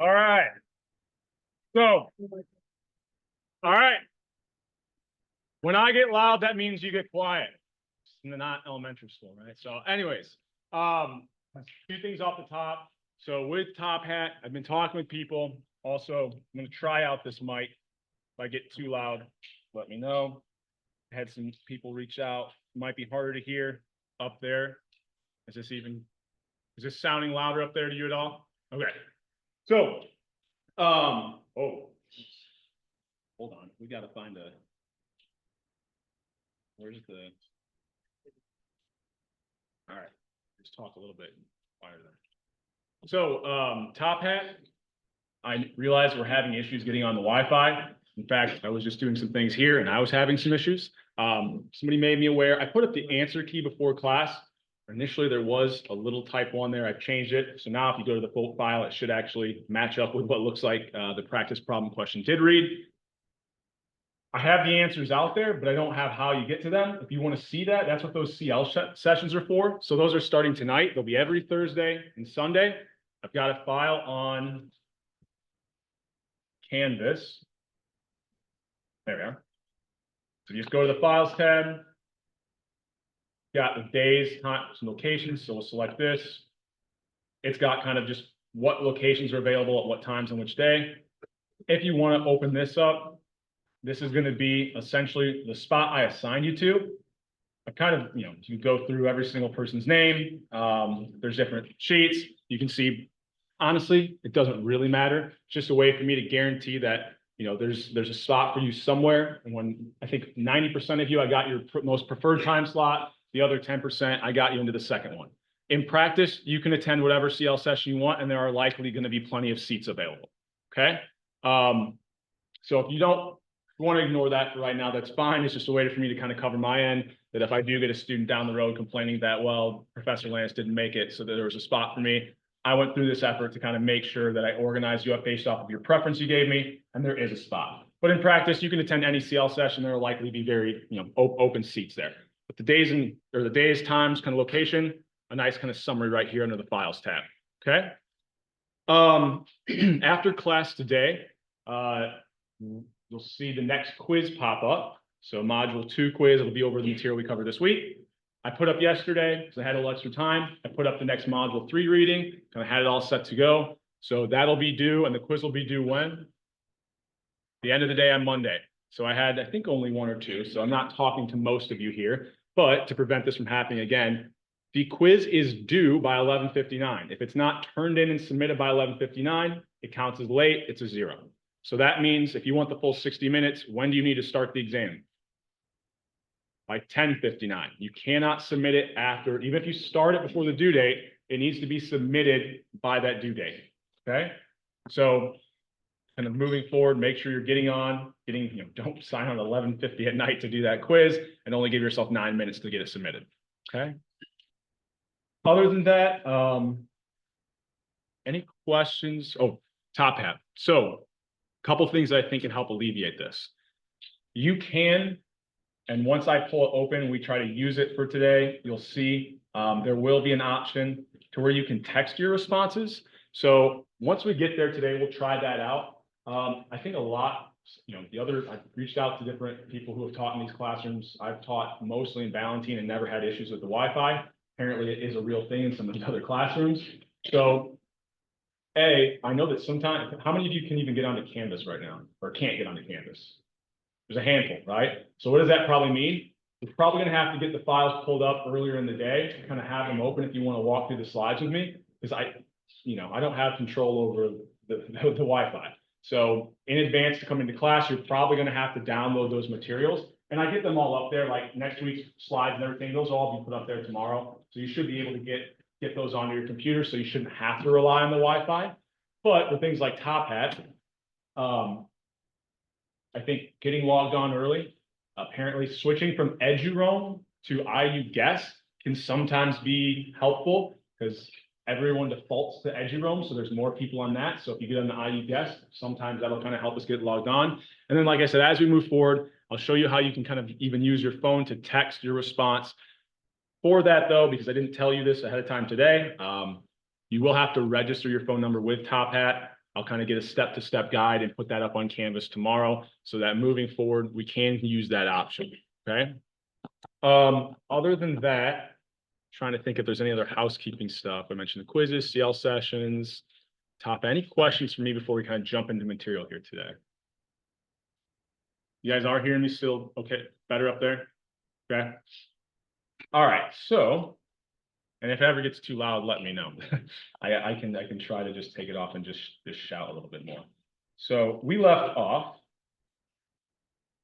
All right. So, all right. When I get loud, that means you get quiet. It's not elementary school, right? So anyways, a few things off the top. So with Top Hat, I've been talking with people. Also, I'm going to try out this mic. If I get too loud, let me know. I had some people reach out. It might be harder to hear up there. Is this sounding louder up there to you at all? Okay. So, oh, hold on. We got to find where's the, all right. Just talk a little bit quieter there. So, Top Hat, I realized we're having issues getting on the Wi-Fi. In fact, I was just doing some things here and I was having some issues. Somebody made me aware. I put up the answer key before class. Initially, there was a little typo on there. I've changed it. So now if you go to the full file, it should actually match up with what looks like the practice problem question did read. I have the answers out there, but I don't have how you get to them. If you want to see that, that's what those CL sessions are for. So those are starting tonight. They'll be every Thursday and Sunday. I've got a file on Canvas. There we are. So you just go to the Files tab. Got the days, times, and locations. So we'll select this. It's got kind of just what locations are available at what times and which day. If you want to open this up, this is going to be essentially the spot I assigned you to. I kind of, you go through every single person's name. There's different sheets. You can see, honestly, it doesn't really matter. It's just a way for me to guarantee that, there's a spot for you somewhere. And when I think 90% of you, I got your most preferred time slot. The other 10%, I got you into the second one. In practice, you can attend whatever CL session you want, and there are likely going to be plenty of seats available. Okay. So if you don't want to ignore that for right now, that's fine. It's just a way for me to kind of cover my end, that if I do get a student down the road complaining that, well, Professor Lance didn't make it, so that there was a spot for me, I went through this effort to kind of make sure that I organized you up based off of your preference you gave me, and there is a spot. But in practice, you can attend any CL session. There will likely be very, open seats there. But the days, times, kind of location, a nice kind of summary right here under the Files tab. Okay. After class today, you'll see the next quiz pop up. So module 2 quiz, it'll be over the material we covered this week. I put up yesterday, because I had a little extra time. I put up the next module 3 reading, kind of had it all set to go. So that'll be due, and the quiz will be due when? The end of the day on Monday. So I had, I think, only 1 or 2. So I'm not talking to most of you here, but to prevent this from happening again, the quiz is due by 11:59. If it's not turned in and submitted by 11:59, it counts as late, it's a 0. So that means if you want the full 60 minutes, when do you need to start the exam? By 10:59. You cannot submit it after, even if you start it before the due date, it needs to be submitted by that due date. Okay. So kind of moving forward, make sure you're don't sign on at 11:50 at night to do that quiz, and only give yourself 9 minutes to get it submitted. Okay. Other than that, any questions? Oh, Top Hat. So a couple things I think can help alleviate this. You can, and once I pull it open, we try to use it for today, you'll see there will be an option to where you can text your responses. So once we get there today, we'll try that out. I think a lot, I've reached out to different people who have taught in these classrooms. I've taught mostly in Ballantine and never had issues with the Wi-Fi. Apparently it is a real thing in some of the other classrooms. So I know that sometimes, how many of you can even get onto Canvas right now, or can't get onto Canvas? There's a handful, right? So what does that probably mean? You're probably going to have to get the files pulled up earlier in the day to kind of have them open if you want to walk through the slides with me, because I don't have control over the Wi-Fi. So in advance to come into class, you're probably going to have to download those materials. And I get them all up there, like next week's slides and everything. Those will all be put up there tomorrow. So you should be able to get those onto your computer, so you shouldn't have to rely on the Wi-Fi. But for things like Top Hat, I think getting logged on early, apparently switching from EduRoam to IUGuess can sometimes be helpful, because everyone defaults to EduRoam, so there's more people on that. So if you get on the IUGuess, sometimes that'll kind of help us get logged on. And then, like I said, as we move forward, I'll show you how you can kind of even use your phone to text your response. For that, though, because I didn't tell you this ahead of time today, You will have to register your phone number with Top Hat. I'll kind of get a step-to-step guide and put that up on Canvas tomorrow so that moving forward, we can use that option, okay? Other than that, trying to think if there's any other housekeeping stuff. I mentioned the quizzes, CL sessions, Top. Any questions for me before we kind of jump into material here today? You guys are hearing me still okay? Better up there? Okay. All right, so, and if it ever gets too loud, let me know. I can try to just take it off and just shout a little bit more. So we left off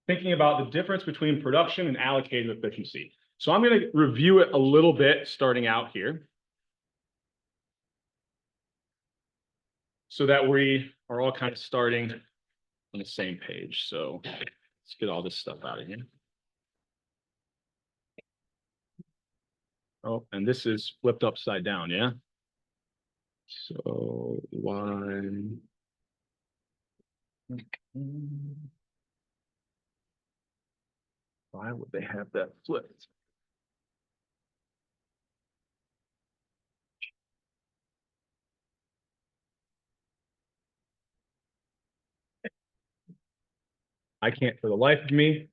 thinking about the difference between production and allocated efficiency. So I'm going to review it a little bit starting out here, so that we are all kind of starting on the same page. So let's get all this stuff out of here. Oh, and this is flipped upside down, yeah? So why would they have that flipped? I can't for the life of me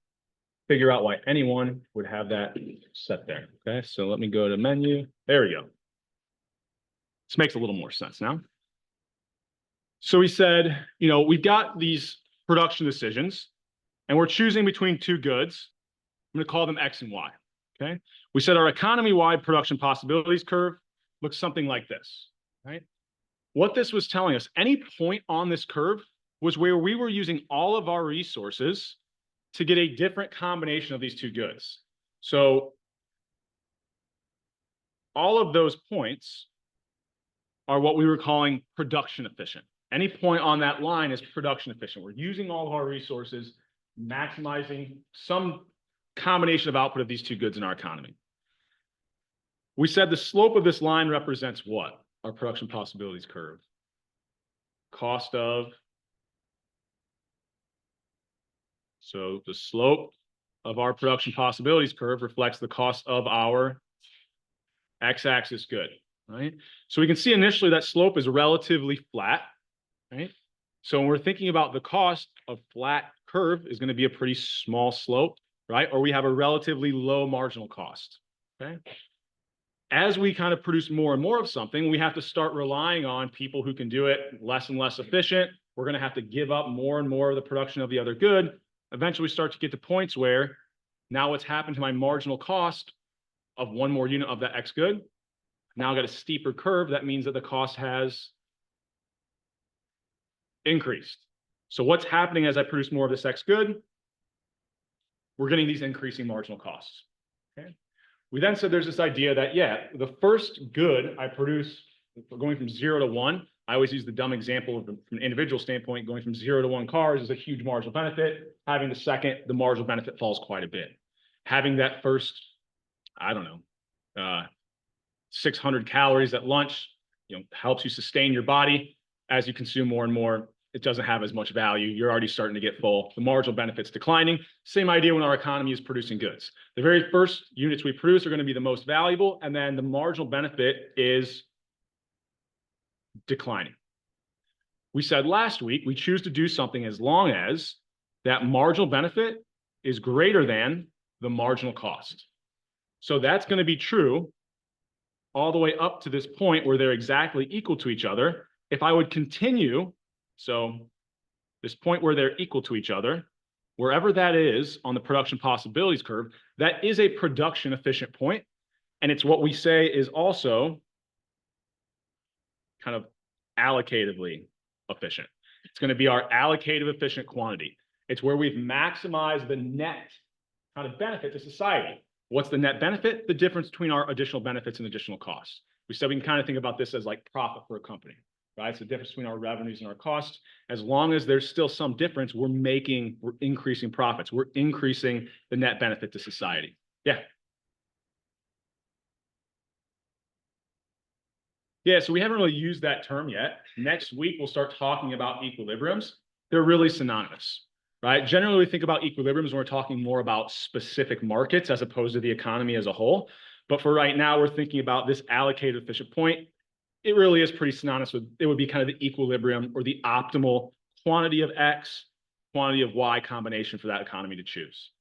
figure out why anyone would have that set there. Okay, so let me go to menu. There we go. This makes a little more sense now. So we said, you know, we've got these production decisions and we're choosing between two goods. I'm going to call them X and Y. Okay. We said our economy-wide production possibilities curve looks something like this, right? What this was telling us, any point on this curve was where we were using all of our resources to get a different combination of these two goods. So all of those points are what we were calling production efficient. Any point on that line is production efficient. We're using all of our resources, maximizing some combination of output of these two goods in our economy. We said the slope of this line represents what? Our production possibilities curve. Cost of. So the slope of our production possibilities curve reflects the cost of our x-axis good, right? So we can see initially that slope is relatively flat, right? So when we're thinking about the cost of flat curve is going to be a pretty small slope, right? Or we have a relatively low marginal cost, okay? As we kind of produce more and more of something, we have to start relying on people who can do it less and less efficient. We're going to have to give up more and more of the production of the other good. Eventually, we start to get to points where now what's happened to my marginal cost of one more unit of that X good, now I've got a steeper curve. That means that the cost has increased. So what's happening as I produce more of this X good? We're getting these increasing marginal costs. Okay. We then said there's this idea that, yeah, the first good I produce, going from 0 to 1, I always use the dumb example of from an individual standpoint, going from 0 to 1 cars is a huge marginal benefit. Having the second, the marginal benefit falls quite a bit. Having that first, I don't know, 600 calories at lunch, you know, helps you sustain your body. As you consume more and more, it doesn't have as much value. You're already starting to get full. The marginal benefit's declining. Same idea when our economy is producing goods. The very first units we produce are going to be the most valuable, and then the marginal benefit is declining. We said last week, we choose to do something as long as that marginal benefit is greater than the marginal cost. So that's going to be true all the way up to this point where they're exactly equal to each other. If I would continue, so this point where they're equal to each other, wherever that is on the production possibilities curve, that is a production efficient point. And it's what we say is also kind of allocatively efficient. It's going to be our allocative efficient quantity. It's where we've maximized the net kind of benefit to society. What's the net benefit? The difference between our additional benefits and additional costs. We said we can kind of think about this as like profit for a company, right? It's the difference between our revenues and our costs. As long as there's still some difference, we're increasing profits. We're increasing the net benefit to society. Yeah. Yeah, so we haven't really used that term yet. Next week, we'll start talking about equilibriums. They're really synonymous, right? Generally, we think about equilibriums when we're talking more about specific markets as opposed to the economy as a whole. But for right now, we're thinking about this allocated efficient point it really is pretty synonymous with, it would be kind of the equilibrium or the optimal quantity of X, quantity of Y combination for that economy to choose.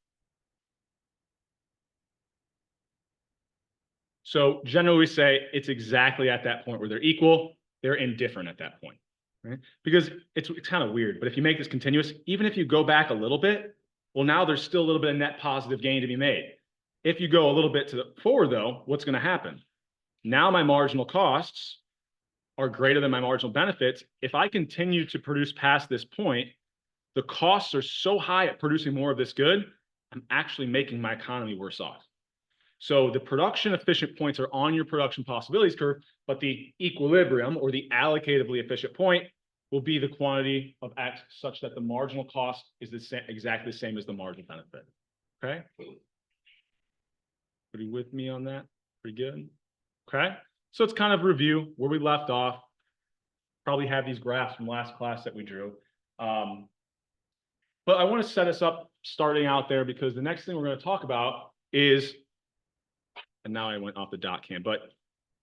So generally we say it's exactly at that point where they're equal, they're indifferent at that point, right? Because it's kind of weird, but if you make this continuous, even if you go back a little bit, well, now there's still a little bit of net positive gain to be made. If you go a little bit to the forward though, what's going to happen? Now my marginal costs are greater than my marginal benefits. If I continue to produce past this point, the costs are so high at producing more of this good, I'm actually making my economy worse off. So the production efficient points are on your production possibilities curve, but the equilibrium or the allocatively efficient point will be the quantity of X such that the marginal cost is the same, exactly the same as the marginal benefit. Okay. Pretty with me on that? Pretty good. Okay. So it's kind of review where we left off. Probably have these graphs from last class that we drew. But I want to set us up starting out there because the next thing we're going to talk about is, and now I went off the dot cam, but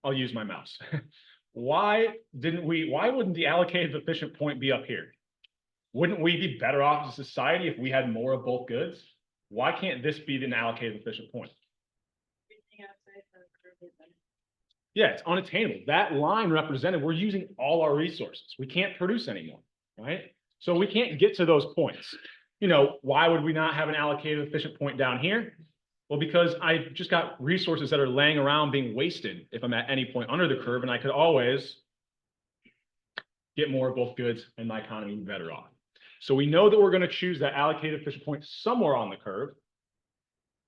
I'll use my mouse. Why wouldn't the allocated efficient point be up here? Wouldn't we be better off as a society if we had more of both goods? Why can't this be the allocated efficient point? Yeah, it's unattainable. That line represented, we're using all our resources. We can't produce anymore, right? So we can't get to those points. You know, why would we not have an allocated efficient point down here? Well, because I just got resources that are laying around being wasted if I'm at any point under the curve, and I could always get more of both goods and my economy would be better off. So we know that we're going to choose that allocated efficient point somewhere on the curve.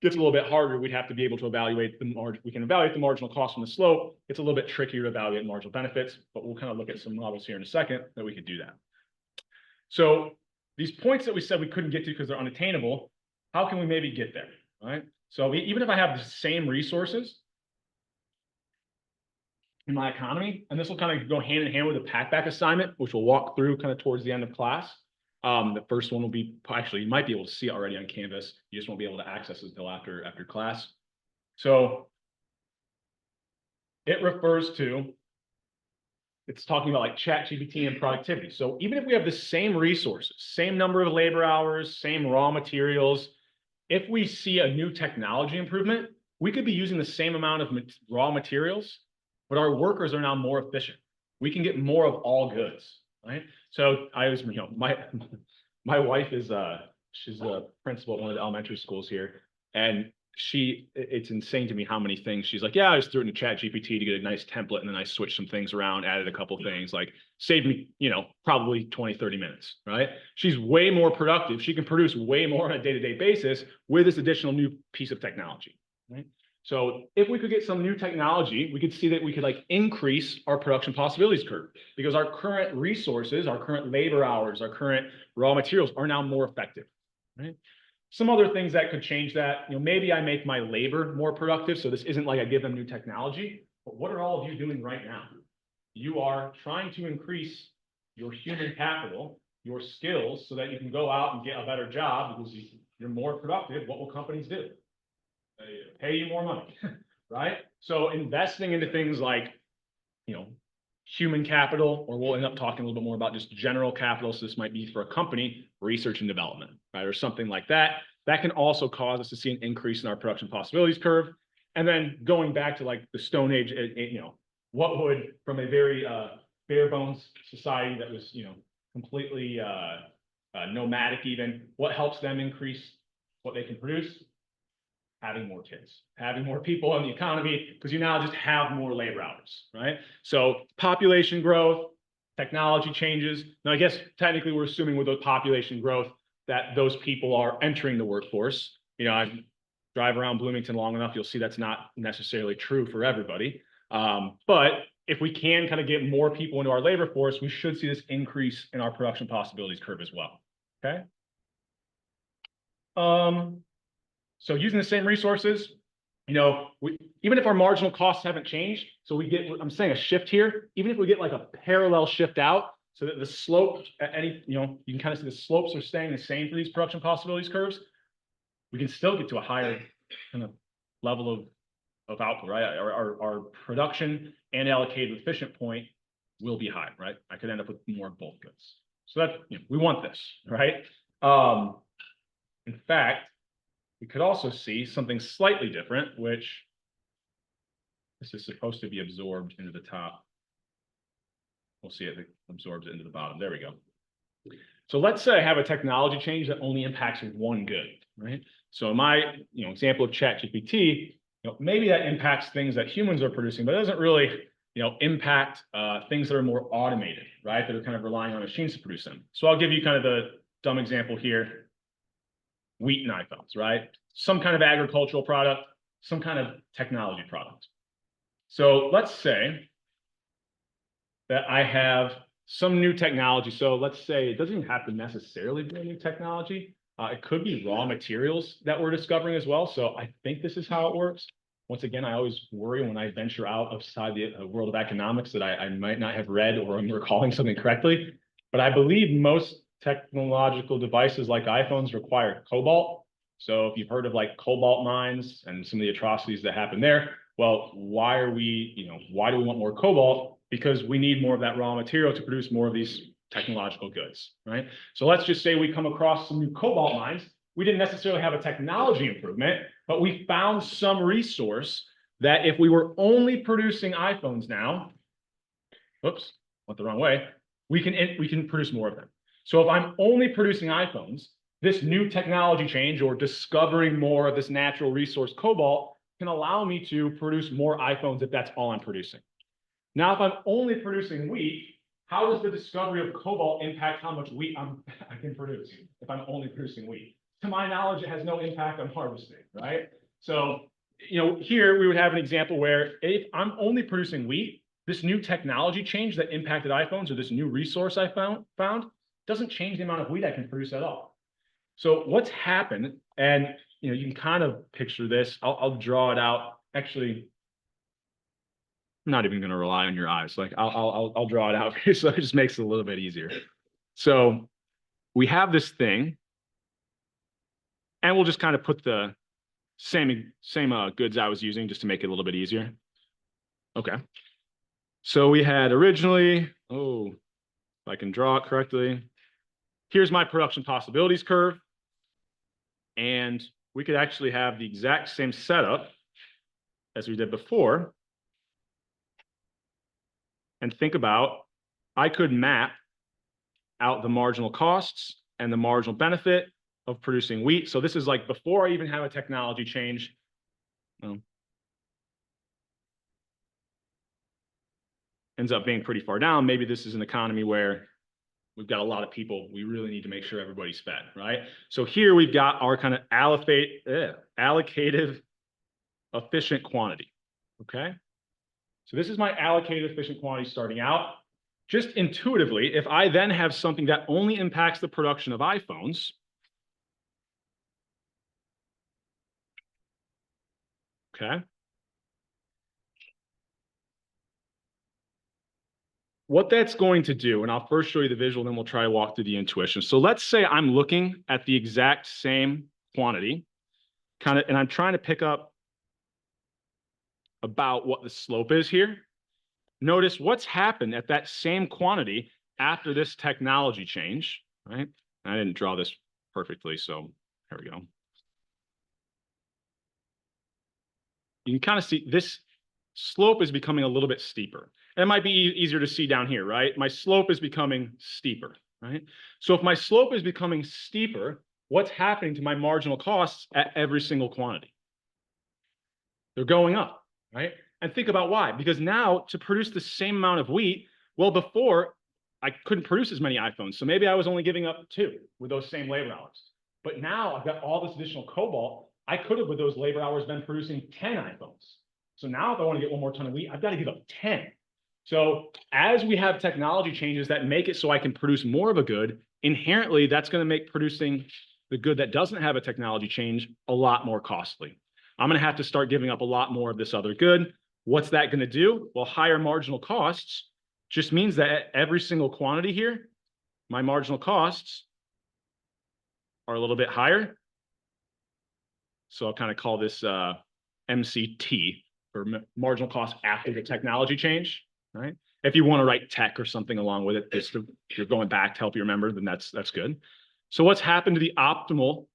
Gets a little bit harder. We'd have to be able to evaluate the margin. We can evaluate the marginal cost from the slope. It's a little bit trickier to evaluate marginal benefits, but we'll kind of look at some models here in a second that we could do that. So these points that we said we couldn't get to because they're unattainable, how can we maybe get there, right? So even if I have the same resources in my economy, and this will kind of go hand in hand with a pack-back assignment, which we'll walk through kind of towards the end of class. The first one will be, actually, you might be able to see it already on Canvas. You just won't be able to access it until after class. So it refers to, it's talking about like ChatGPT and productivity. So even if we have the same resources, same number of labor hours, same raw materials, if we see a new technology improvement, we could be using the same amount of raw materials, but our workers are now more efficient. We can get more of all goods, right? So I was, you know, my wife is she's a principal at one of the elementary schools here, and it's insane to me how many things she's like, yeah, I just threw it into ChatGPT to get a nice template, and then I switched some things around, added a couple things, like saved me, you know, probably 20-30 minutes, right? She's way more productive. She can produce way more on a day-to-day basis with this additional new piece of technology, right? So if we could get some new technology, we could see that we could like increase our production possibilities curve because our current resources, our current labor hours, our current raw materials are now more effective, right? Some other things that could change that, you know, maybe I make my labor more productive. So this isn't like I give them new technology, but what are all of you doing right now? You are trying to increase your human capital, your skills, so that you can go out and get a better job because you're more productive. What will companies do? Pay you more money, right? So investing into things like, you know, human capital, or we'll end up talking a little bit more about just general capital. So this might be for a company, research and development, right? Or something like that. That can also cause us to see an increase in our production possibilities curve. And then going back to like the Stone Age, you know, what would, from a very bare bones society that was, you know, completely nomadic even, what helps them increase what they can produce? Having more kids, having more people in the economy, because you now just have more labor hours, right? So population growth, technology changes. Now, I guess technically we're assuming with the population growth that those people are entering the workforce. You know, I drive around Bloomington long enough, you'll see that's not necessarily true for everybody. But if we can kind of get more people into our labor force, we should see this increase in our production possibilities curve as well, okay? So using the same resources, you know, even if our marginal costs haven't changed, so we get, I'm saying a shift here, even if we get like a parallel shift out, so that the slope at any, you know, you can kind of see the slopes are staying the same for these production possibilities curves, we can still get to a higher kind of level of of output, right? Our production and allocated efficient point will be high, right? I could end up with more of both goods. So that, we want this, right? In fact, we could also see something slightly different, which this is supposed to be absorbed into the top. We'll see if it absorbs it into the bottom. There we go. So let's say I have a technology change that only impacts one good, right? So in my example of ChatGPT, maybe that impacts things that humans are producing, but it doesn't really impact things that are more automated, right? That are kind of relying on machines to produce them. So I'll give you kind of the dumb example here. Wheat and iPhones, right? Some kind of agricultural product, some kind of technology product. So let's say that I have some new technology. So let's say it doesn't even have to necessarily be a new technology. It could be raw materials that we're discovering as well. So I think this is how it works. Once again, I always worry when I venture outside the world of economics that I might not have read or I'm recalling something correctly. But I believe most technological devices like iPhones require cobalt. So if you've heard of like cobalt mines and some of the atrocities that happen there, well, why do we want more cobalt? Because we need more of that raw material to produce more of these technological goods, right? So let's just say we come across some new cobalt mines. We didn't necessarily have a technology improvement, but we found some resource that if we were only producing iPhones now, whoops, went the wrong way, we can produce more of them. So if I'm only producing iPhones, this new technology change or discovering more of this natural resource cobalt can allow me to produce more iPhones if that's all I'm producing. Now, if I'm only producing wheat, how does the discovery of cobalt impact how much wheat I can produce if I'm only producing wheat? To my knowledge, it has no impact on harvesting, right? So, here we would have an example where if I'm only producing wheat, this new technology change that impacted iPhones or this new resource I found doesn't change the amount of wheat I can produce at all. So what's happened, and you can kind of picture this. I'll draw it out. Actually, I'm not even going to rely on your eyes. Like I'll draw it out for you, so it just makes it a little bit easier. So we have this thing, and we'll just kind of put the same goods I was using just to make it a little bit easier. Okay. So we had originally, if I can draw it correctly, here's my production possibilities curve. And we could actually have the exact same setup as we did before. And think about, I could map out the marginal costs and the marginal benefit of producing wheat. So this is like before I even have a technology change. Ends up being pretty far down. Maybe this is an economy where we've got a lot of people. We really need to make sure everybody's fed, right? So here we've got our kind of allocative efficient quantity, okay? So this is my allocated efficient quantity starting out. Just intuitively, if I then have something that only impacts the production of iPhones, okay? What that's going to do, and I'll first show you the visual, then we'll try to walk through the intuition. So let's say I'm looking at the exact same quantity, and I'm trying to pick up about what the slope is here. Notice what's happened at that same quantity after this technology change, right? I didn't draw this perfectly, so here we go. You can kind of see this slope is becoming a little bit steeper. And it might be easier to see down here, right? My slope is becoming steeper, right? So if my slope is becoming steeper, what's happening to my marginal costs at every single quantity? They're going up, right? And think about why. Because now to produce the same amount of wheat, well, before I couldn't produce as many iPhones. So maybe I was only giving up 2 with those same labor hours. But now I've got all this additional cobalt. I could have, with those labor hours, been producing 10 iPhones. So now if I want to get 1 more ton of wheat, I've got to give up 10. So as we have technology changes that make it so I can produce more of a good, inherently, that's going to make producing the good that doesn't have a technology change a lot more costly. I'm going to have to start giving up a lot more of this other good. What's that going to do? Well, higher marginal costs just means that at every single quantity here, my marginal costs are a little bit higher. So I'll kind of call this MCT, or marginal cost after the technology change, right? If you want to write tech or something along with it, if you're going back to help you remember, then that's good. So what's happened to the optimal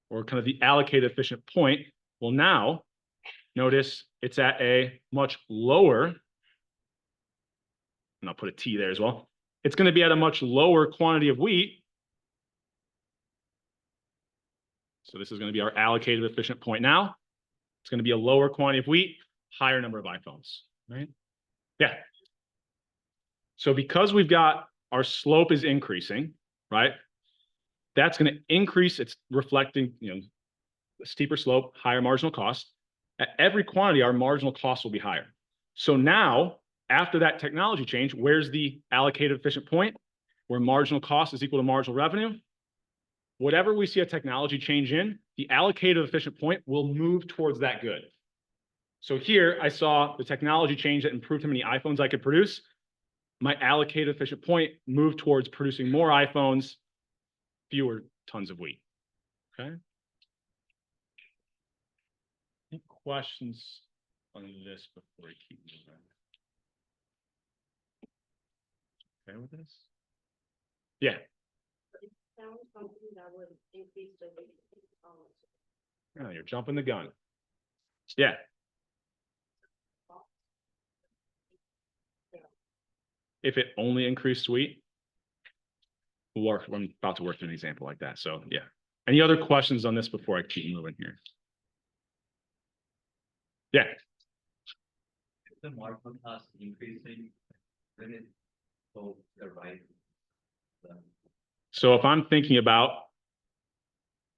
or kind of the allocated efficient point? Well, now notice it's at a much lower, and I'll put a T there as well. It's going to be at a much lower quantity of wheat. So this is going to be our allocated efficient point now. It's going to be a lower quantity of wheat, higher number of iPhones, right? Yeah. So because we've got our slope is increasing, right? That's going to increase. It's reflecting, a steeper slope, higher marginal cost. At every quantity, our marginal cost will be higher. So now, after that technology change, where's the allocated efficient point? Where marginal cost is equal to marginal revenue. Whatever we see a technology change in, the allocated efficient point will move towards that good. So here I saw the technology change that improved how many iPhones I could produce. My allocated efficient point moved towards producing more iPhones, fewer tons of wheat. Okay. Any questions on this before we keep moving? Okay with this? Yeah. Oh, you're jumping the gun. Yeah. If it only increased wheat, I'm about to work through an example like that. So yeah. Any other questions on this before I keep moving here? Yeah. If the marginal cost increasing, then it goes the right. So if I'm thinking about,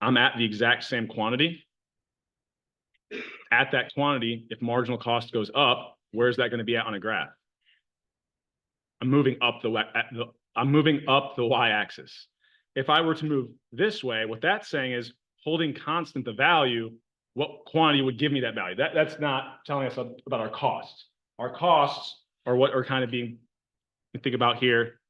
I'm at the exact same quantity. At that quantity, if marginal cost goes up, where's that going to be at on a graph? I'm moving up the y-axis. If I were to move this way, what that's saying is holding constant the value, what quantity would give me that value? That's not telling us about our costs. Our costs are what are kind of being, think about here.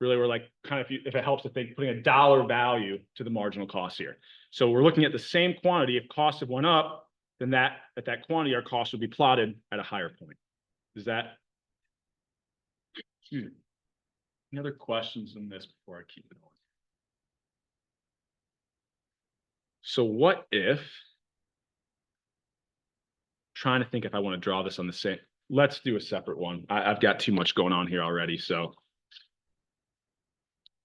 Really, we're like kind of, if it helps to think, putting a dollar value to the marginal cost here. So we're looking at the same quantity. If costs have went up, then at that quantity, our cost would be plotted at a higher point. Is that? Any other questions on this before I keep it going? So what if, trying to think if I want to draw this on the same, let's do a separate one. I've got too much going on here already. So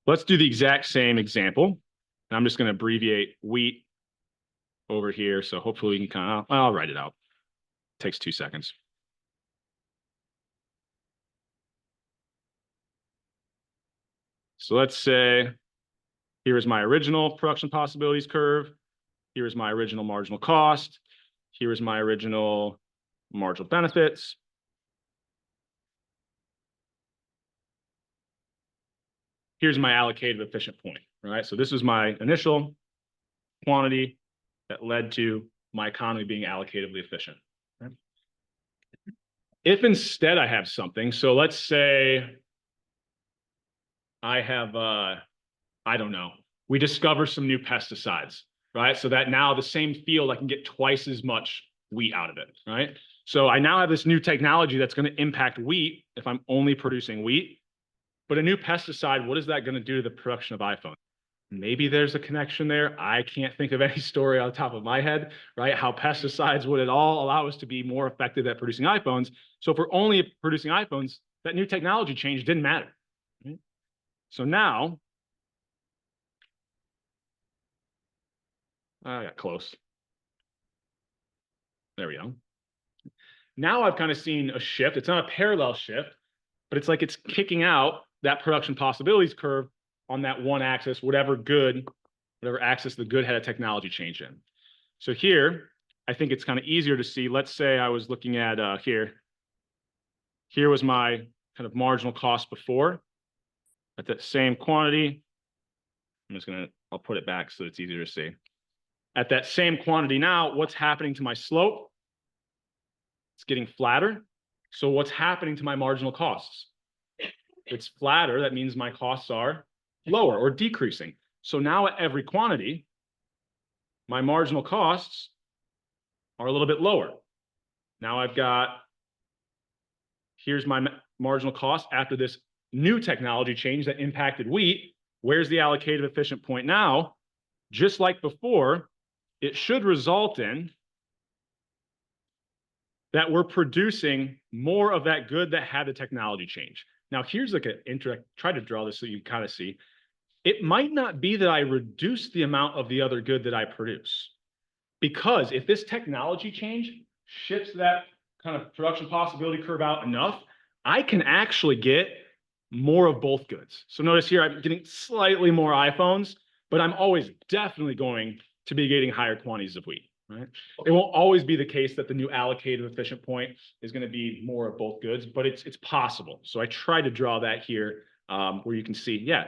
let's do the exact same example. And I'm just going to abbreviate wheat over here. So hopefully we can I'll write it out. It takes 2 seconds. So let's say, here is my original production possibilities curve. Here is my original marginal cost. Here is my original marginal benefits. Here's my allocated efficient point, right? So this is my initial quantity that led to my economy being allocatively efficient. Right? If instead I have something, so let's say I have, I don't know, we discover some new pesticides, right? So that now the same field, I can get twice as much wheat out of it, right? So I now have this new technology that's going to impact wheat if I'm only producing wheat. But a new pesticide, what is that going to do to the production of iPhone? Maybe there's a connection there. I can't think of any story on the top of my head, right? How pesticides would at all allow us to be more effective at producing iPhones. So if we're only producing iPhones, that new technology change didn't matter. Right? So now, I got close. There we go. Now I've kind of seen a shift. It's not a parallel shift, but it's like it's kicking out that production possibilities curve on that one axis, whatever axis the good had a technology change in. So here, I think it's kind of easier to see. Let's say I was looking at here. Here was my kind of marginal cost before at that same quantity. I'll put it back so it's easier to see. At that same quantity now, what's happening to my slope? It's getting flatter. So what's happening to my marginal costs? It's flatter. That means my costs are lower or decreasing. So now at every quantity, my marginal costs are a little bit lower. Now I've got, here's my marginal cost after this new technology change that impacted wheat. Where's the allocated efficient point now? Just like before, it should result in that we're producing more of that good that had the technology change. Now, here's like try to draw this so you kind of see. It might not be that I reduce the amount of the other good that I produce. Because if this technology change shifts that kind of production possibility curve out enough, I can actually get more of both goods. So notice here, I'm getting slightly more iPhones, but I'm always definitely going to be getting higher quantities of wheat, right? It won't always be the case that the new allocated efficient point is going to be more of both goods, but it's possible. So I try to draw that here where you can see, yeah,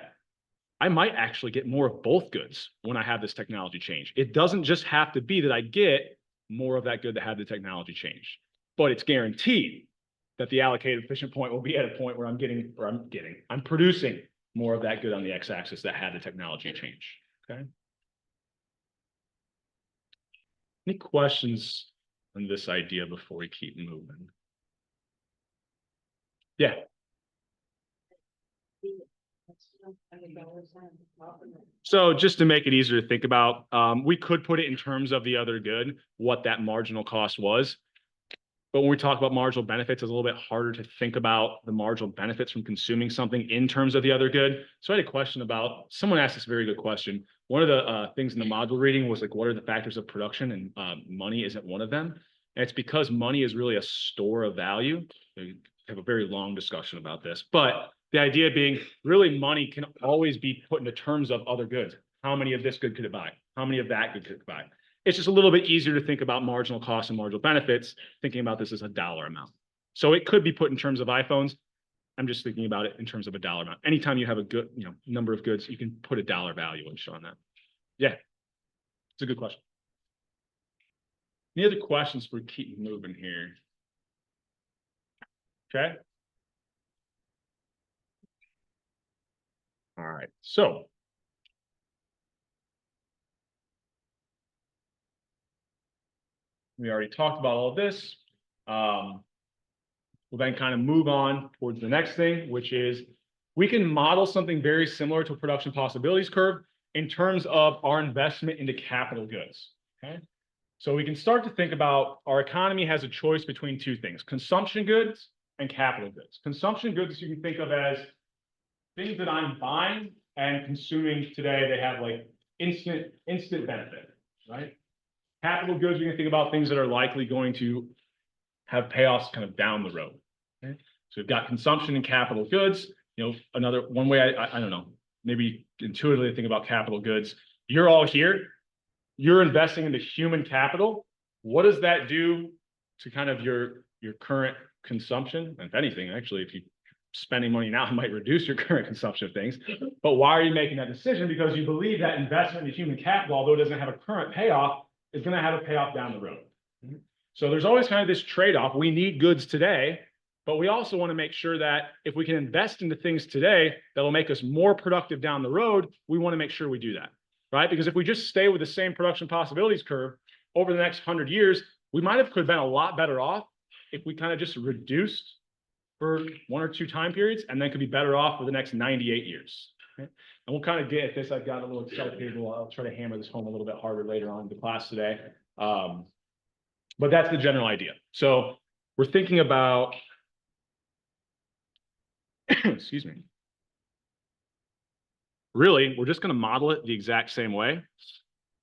I might actually get more of both goods when I have this technology change. It doesn't just have to be that I get more of that good that had the technology change, but it's guaranteed that the allocated efficient point will be at a point where I'm producing more of that good on the x-axis that had the technology change, okay? Any questions on this idea before we keep moving? Yeah. So just to make it easier to think about, we could put it in terms of the other good, what that marginal cost was. But when we talk about marginal benefits, it's a little bit harder to think about the marginal benefits from consuming something in terms of the other good. So I had a question about, someone asked this very good question. One of the things in the module reading was like, what are the factors of production? And money isn't one of them. And it's because money is really a store of value. We have a very long discussion about this, but the idea being really money can always be put into terms of other goods. How many of this good could it buy? How many of that good could it buy? It's just a little bit easier to think about marginal costs and marginal benefits, thinking about this as a dollar amount. So it could be put in terms of iPhones. I'm just thinking about it in terms of a dollar amount. Anytime you have a good, number of goods, you can put a dollar value and show on that. Yeah, it's a good question. Any other questions for keep moving here? Okay. All right, so we already talked about all of this. We'll then kind of move on towards the next thing, which is we can model something very similar to a production possibilities curve in terms of our investment into capital goods. Okay. So we can start to think about our economy has a choice between two things, consumption goods and capital goods. Consumption goods you can think of as things that I'm buying and consuming today. They have like instant benefit, right? Capital goods, you can think about things that are likely going to have payoffs kind of down the road. Okay? So we've got consumption and capital goods. Another one way I don't know, maybe intuitively think about capital goods. You're all here. You're investing into human capital. What does that do to kind of your current consumption? If anything, actually, if you're spending money now, it might reduce your current consumption of things. But why are you making that decision? Because you believe that investment in human capital, although it doesn't have a current payoff, is going to have a payoff down the road. So there's always kind of this trade-off. We need goods today, but we also want to make sure that if we can invest into things today that will make us more productive down the road, we want to make sure we do that, right? Because if we just stay with the same production possibilities curve over the next 100 years, we could have been a lot better off if we kind of just reduced for 1 or 2 time periods and then could be better off for the next 98 years. Okay? And we'll kind of get at this. I've got a little Excel table. I'll try to hammer this home a little bit harder later on in the class today. But that's the general idea. So we're thinking about, excuse me. Really, we're just going to model it the exact same way.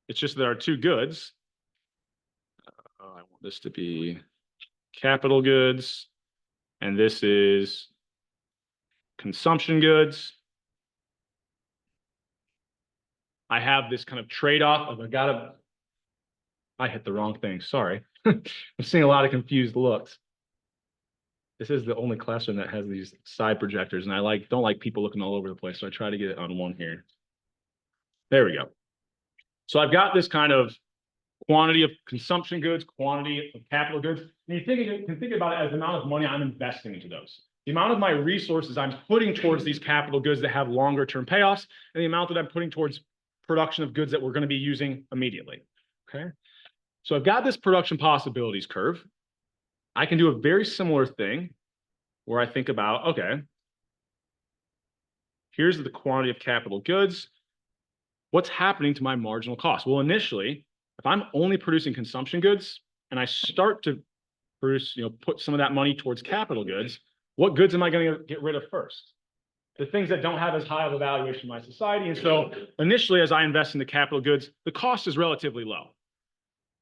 It's just that our two goods, I want this to be capital goods, and this is consumption goods. I have this kind of trade-off of I hit the wrong thing, sorry. I'm seeing a lot of confused looks. This is the only classroom that has these side projectors, and I don't like people looking all over the place, so I try to get it on one here. There we go. So I've got this kind of quantity of consumption goods, quantity of capital goods, and you can think about it as the amount of money I'm investing into those. The amount of my resources I'm putting towards these capital goods that have longer term payoffs, and the amount that I'm putting towards production of goods that we're going to be using immediately. Okay. So I've got this production possibilities curve. I can do a very similar thing where I think about, okay, here's the quantity of capital goods. What's happening to my marginal cost? Well, initially, if I'm only producing consumption goods and I start to produce, put some of that money towards capital goods, what goods am I going to get rid of first? The things that don't have as high of a valuation in my society. And so initially, as I invest in the capital goods, the cost is relatively low.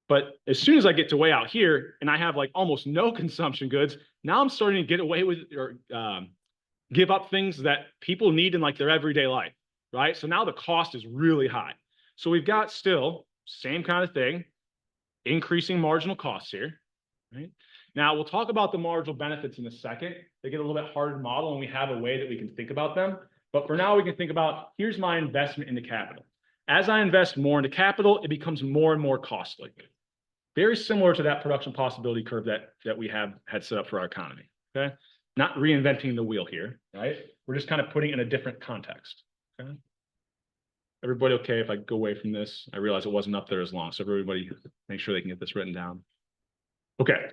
But as soon as I get to way out here and I have like almost no consumption goods, now I'm starting to get away with or give up things that people need in like their everyday life, right? So now the cost is really high. So we've got still same kind of thing, increasing marginal costs here, right? Now we'll talk about the marginal benefits in a second. They get a little bit harder to model and we have a way that we can think about them. But for now, we can think about, here's my investment into capital. As I invest more into capital, it becomes more and more costly. Very similar to that production possibility curve that we had set up for our economy, okay? Not reinventing the wheel here, right? We're just kind of putting it in a different context, okay? Everybody okay if I go away from this? I realize it wasn't up there as long, so everybody make sure they can get this written down. Okay.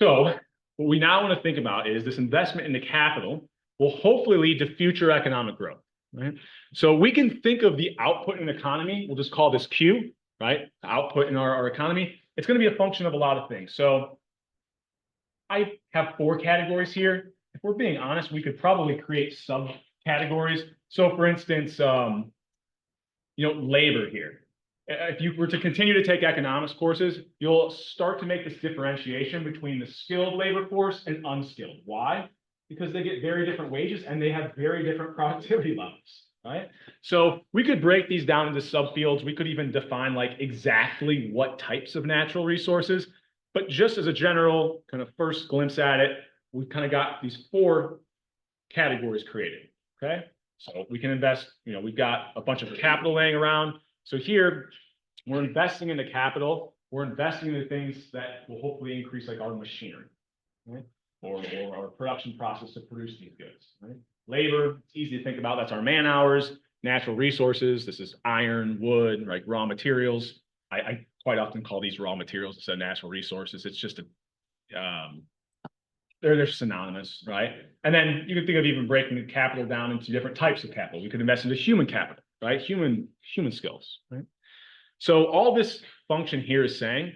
So what we now want to think about is this investment into capital will hopefully lead to future economic growth, right? So we can think of the output in an economy, we'll just call this Q, right? The output in our economy. It's going to be a function of a lot of things. So I have 4 categories here. If we're being honest, we could probably create subcategories. So for instance, labor here. If you were to continue to take economics courses, you'll start to make this differentiation between the skilled labor force and unskilled. Why? Because they get very different wages and they have very different productivity levels, right? So we could break these down into subfields. We could even define like exactly what types of natural resources. But just as a general kind of first glimpse at it, we've kind of got these 4 categories created, okay? So we can invest, we've got a bunch of capital laying around. So here, we're investing into capital. We're investing into things that will hopefully increase like our machinery, right? Or our production process to produce these goods, right? Labor, it's easy to think about. That's our man hours. Natural resources, this is iron, wood, like raw materials. I quite often call these raw materials instead of natural resources. It's just they're synonymous, right? And then you can think of even breaking the capital down into different types of capital. We could invest into human capital, right? Human skills, right? So all this function here is saying,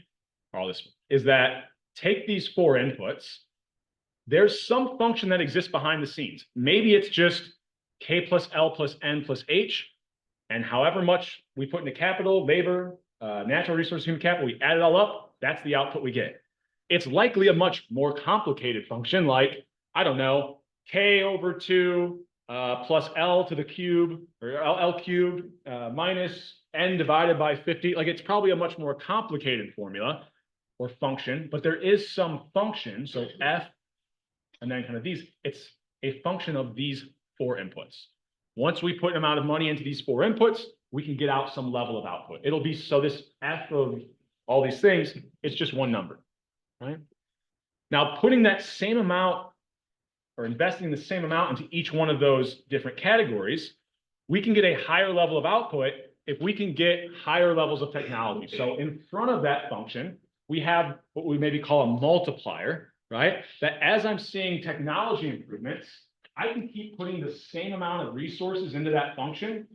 all this is that take these 4 inputs. There's some function that exists behind the scenes. Maybe it's just K plus L plus N plus H, and however much we put into capital, labor, natural resources, human capital, we add it all up, that's the output we get. It's likely a much more complicated function, like, I don't know, K over 2 plus L to the cube, or L cubed minus N divided by 50. Like, it's probably a much more complicated formula or function, but there is some function, so F, and then kind of these, it's a function of these 4 inputs. Once we put an amount of money into these 4 inputs, we can get out some level of output. It'll be, so this F of all these things, it's just one number, right? Now, putting that same amount or investing the same amount into each one of those different categories, we can get a higher level of output if we can get higher levels of technology. So in front of that function, we have what we maybe call a multiplier, right? That as I'm seeing technology improvements, I can keep putting the same amount of resources into that function,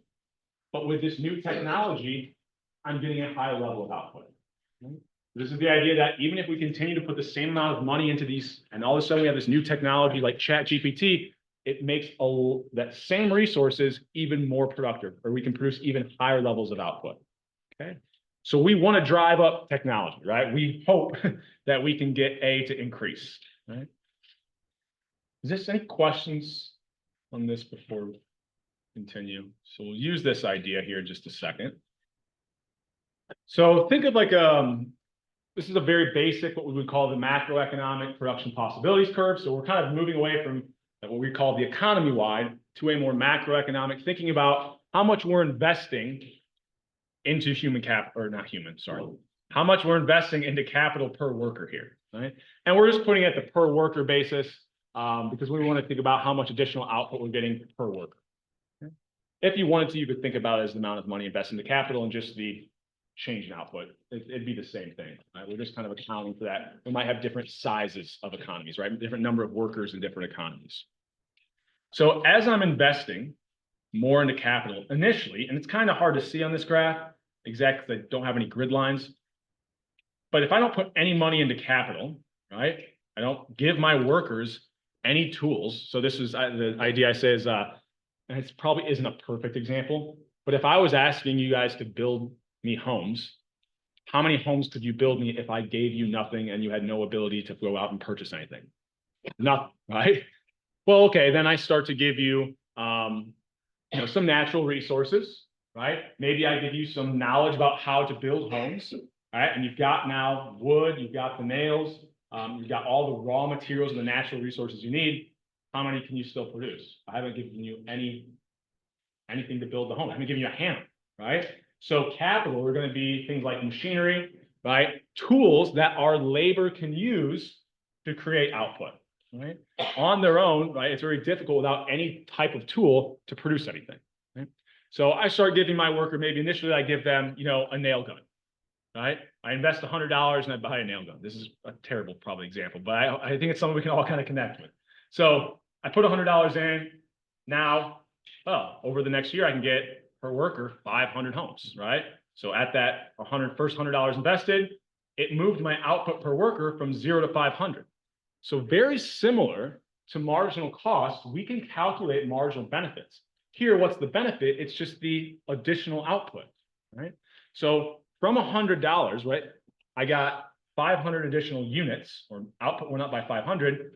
but with this new technology, I'm getting a higher level of output. This is the idea that even if we continue to put the same amount of money into these, and all of a sudden we have this new technology like ChatGPT, it makes that same resources even more productive, or we can produce even higher levels of output, okay? So we want to drive up technology, right? We hope that we can get A to increase, right? Is there any questions on this before we continue? So we'll use this idea here in just a second. So think of like, this is a very basic, what we would call the macroeconomic production possibilities curve. So we're kind of moving away from what we call the economy-wide to a more macroeconomic, thinking about how much we're investing into human capital, or not human, sorry. How much we're investing into capital per worker here, right? And we're just putting it at the per worker basis because we want to think about how much additional output we're getting per worker. Okay? If you wanted to, you could think about it as the amount of money invested into capital and just the change in output. It'd be the same thing, right? We're just kind of accounting for that. We might have different sizes of economies, right? Different number of workers in different economies. So as I'm investing more into capital initially, and it's kind of hard to see on this graph, exactly, because I don't have any grid lines. But if I don't put any money into capital, right? I don't give my workers any tools. So this is the idea I say is, and it probably isn't a perfect example, but if I was asking you guys to build me homes, how many homes could you build me if I gave you nothing and you had no ability to go out and purchase anything? Nothing, right? Well, okay, then I start to give you, some natural resources, right? Maybe I give you some knowledge about how to build homes, right? And you've got now wood, you've got the nails, you've got all the raw materials and the natural resources you need. How many can you still produce? I haven't given you anything to build the home. I haven't given you a hammer, right? So capital are going to be things like machinery, right? Tools that our labor can use to create output, right? On their own, right? It's very difficult without any type of tool to produce anything, right? So I start giving my worker, maybe initially I give them, a nail gun, right? I invest $100 and I buy a nail gun. This is a terrible probably example, but I think it's something we can all kind of connect with. So I put $100 in. Now, over the next year, I can get per worker 500 homes, right? So at that first $100 invested, it moved my output per worker from 0 to 500. So very similar to marginal cost, we can calculate marginal benefits. Here, what's the benefit? It's just the additional output, right? So from $100, right, I got 500 additional units, or output went up by 500.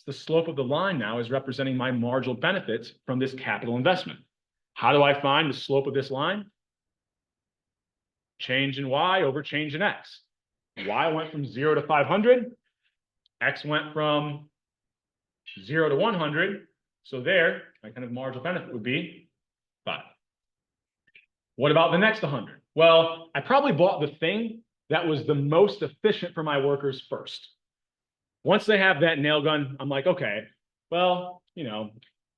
The slope of the line now is representing my marginal benefits from this capital investment. How do I find the slope of this line? Change in Y over change in X. Y went from 0 to 500. X went from 0 to 100. So there, my kind of marginal benefit would be 5. What about the next 100? Well, I probably bought the thing that was the most efficient for my workers first. Once they have that nail gun, I'm like, okay, well,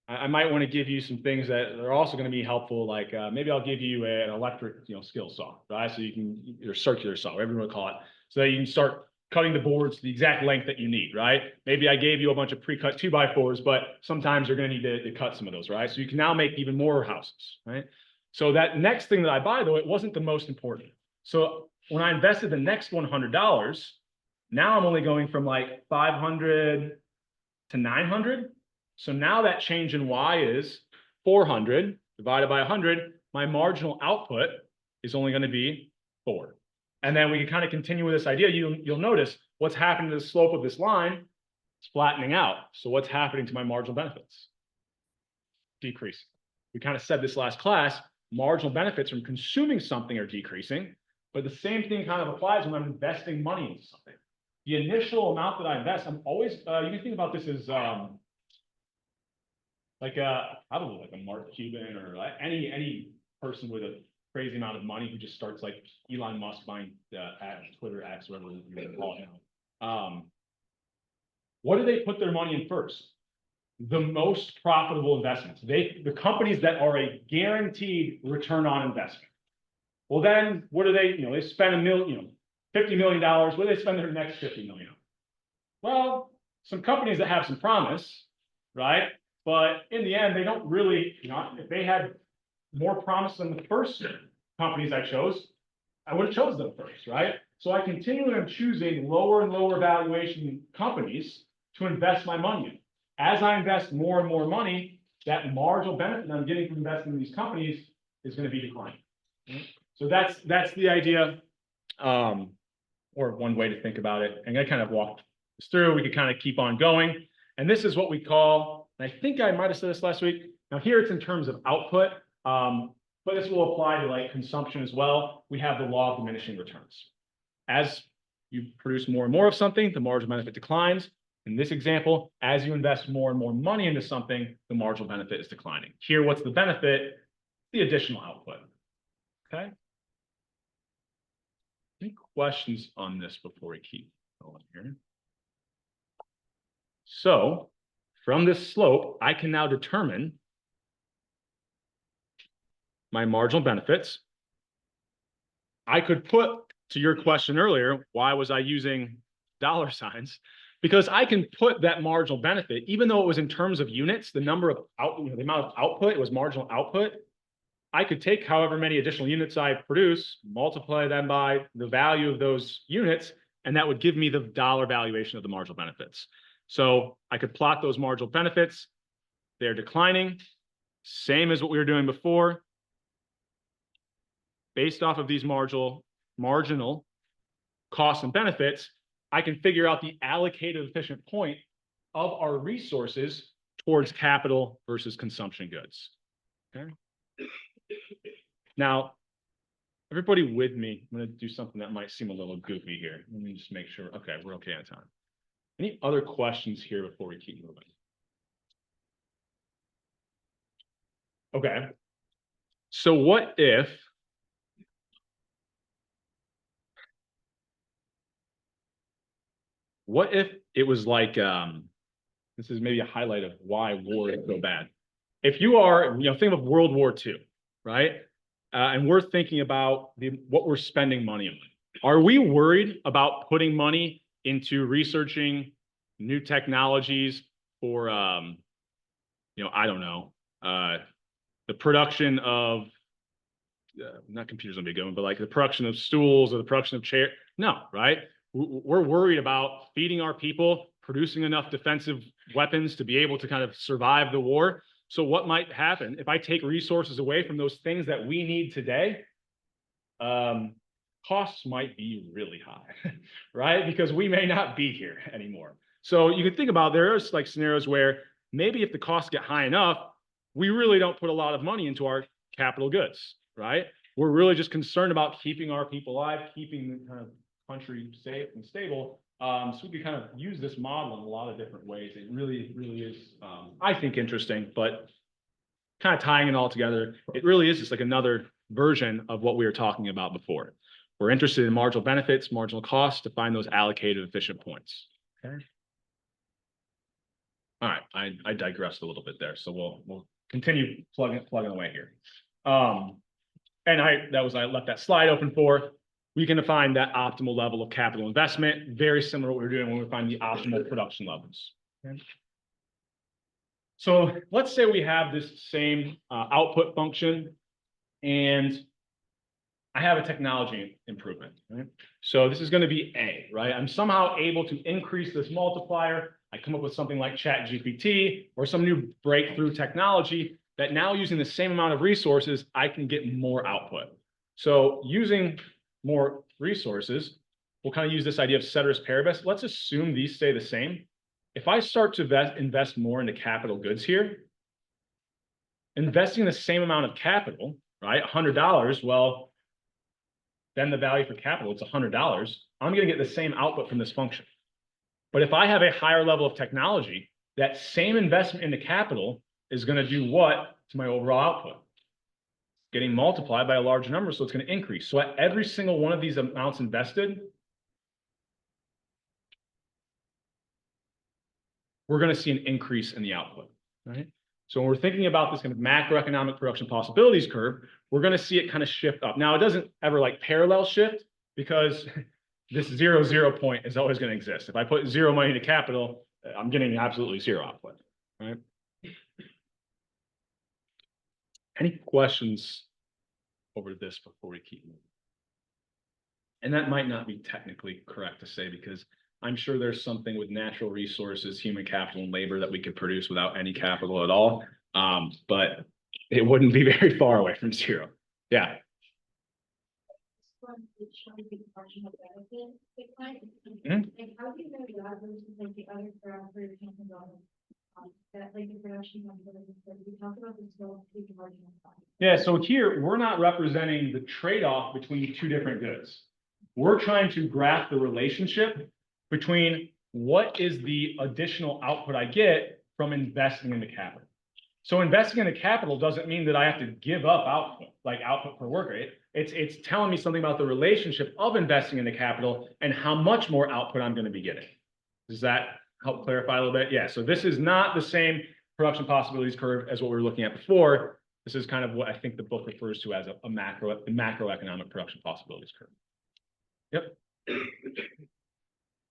I might want to give you some things that are also going to be helpful. Like maybe I'll give you an electric, skill saw, right? So you can, your circular saw, whatever you want to call it. So that you can start cutting the boards to the exact length that you need, right? Maybe I gave you a bunch of pre-cut 2x4s, but sometimes you're going to need to cut some of those, right? So you can now make even more houses, right? So that next thing that I buy, though, it wasn't the most important. So when I invested the next $100, now I'm only going from like 500 to 900. So now that change in Y is 400 divided by 100. My marginal output is only going to be 4. And then we can kind of continue with this idea. You'll notice what's happening to the slope of this line. It's flattening out. So what's happening to my marginal benefits? Decreasing. We kind of said this last class, marginal benefits from consuming something are decreasing, but the same thing kind of applies when I'm investing money into something. The initial amount that I invest, I'm always, you can think about this as probably like a Mark Cuban or any person with a crazy amount of money who just starts like Elon Musk buying Twitter X, whatever you want to call it now. What do they put their money in first? The most profitable investments. The companies that are a guaranteed return on investment. Well, then what do they, they spend $50 million. What do they spend their next $50 million on? Well, some companies that have some promise, right? But in the end, they don't really, if they had more promise than the first companies I chose, I would have chosen them first, right? So I continually am choosing lower and lower valuation companies to invest my money in. As I invest more and more money, that marginal benefit I'm getting from investing in these companies is going to be declining. So that's the idea, or one way to think about it. And I kind of walked this through. We could kind of keep on going. And this is what we call, and I think I might have said this last week. Now here it's in terms of output, but this will apply to like consumption as well. We have the law of diminishing returns. As you produce more and more of something, the marginal benefit declines. In this example, as you invest more and more money into something, the marginal benefit is declining. Here, what's the benefit? The additional output. Okay. Any questions on this before we keep going here? So from this slope, I can now determine my marginal benefits. I could put, to your question earlier, why was I using dollar signs? Because I can put that marginal benefit, even though it was in terms of units, the number of the amount of output, it was marginal output. I could take however many additional units I produce, multiply them by the value of those units, and that would give me the dollar valuation of the marginal benefits. So I could plot those marginal benefits. They're declining, same as what we were doing before. Based off of these marginal costs and benefits, I can figure out the allocated efficient point of our resources towards capital versus consumption goods. Okay. Now, everybody with me, I'm going to do something that might seem a little goofy here. Let me just make sure. Okay, we're okay on time. Any other questions here before we keep moving? Okay. So what if it was like, this is maybe a highlight of why war is so bad. If you are, think of World War II, right? And we're thinking about what we're spending money on. Are we worried about putting money into researching new technologies for, I don't know, the production of, not computers gonna be going, but like the production of stools or the production of chairs? No, right? We're worried about feeding our people, producing enough defensive weapons to be able to kind of survive the war. So what might happen if I take resources away from those things that we need today? Costs might be really high, right? Because we may not be here anymore. So you can think about, there's like scenarios where maybe if the costs get high enough, we really don't put a lot of money into our capital goods, right? We're really just concerned about keeping our people alive, keeping the kind of country safe and stable. So we can kind of use this model in a lot of different ways. It really, really is, I think, interesting, but kind of tying it all together, it really is just like another version of what we were talking about before. We're interested in marginal benefits, marginal costs to find those allocated efficient points. Okay. All right, I digressed a little bit there, so we'll continue plugging away here. And I left that slide open for. We can define that optimal level of capital investment, very similar to what we're doing when we find the optimal production levels. Okay. So let's say we have this same output function, and I have a technology improvement, right? So this is going to be A, right? I'm somehow able to increase this multiplier. I come up with something like ChatGPT or some new breakthrough technology that now, using the same amount of resources, I can get more output. So using more resources, we'll kind of use this idea of ceteris paribus. Let's assume these stay the same. If I start to invest more into capital goods here, investing the same amount of capital, right, $100, well, then the value for capital, it's $100. I'm going to get the same output from this function. But if I have a higher level of technology, that same investment into capital is going to do what to my overall output? Getting multiplied by a larger number, so it's going to increase. So at every single one of these amounts invested, we're going to see an increase in the output, right? So when we're thinking about this kind of macroeconomic production possibilities curve, we're going to see it kind of shift up. Now, it doesn't ever like parallel shift, because this 0 point is always going to exist. If I put zero money into capital, I'm getting absolutely zero output, right? Any questions over this before we keep moving? And that might not be technically correct to say, because I'm sure there's something with natural resources, human capital, and labor that we could produce without any capital at all. But it wouldn't be very far away from zero. Yeah. Yeah, so here we're not representing the trade-off between two different goods. We're trying to graph the relationship between what is the additional output I get from investing in the capital. So investing in the capital doesn't mean that I have to give up output, like output per worker. It's telling me something about the relationship of investing in the capital and how much more output I'm going to be getting. Does that help clarify a little bit? Yeah, so this is not the same production possibilities curve as what we were looking at before. This is kind of what I think the book refers to as a macroeconomic production possibilities curve. Yep.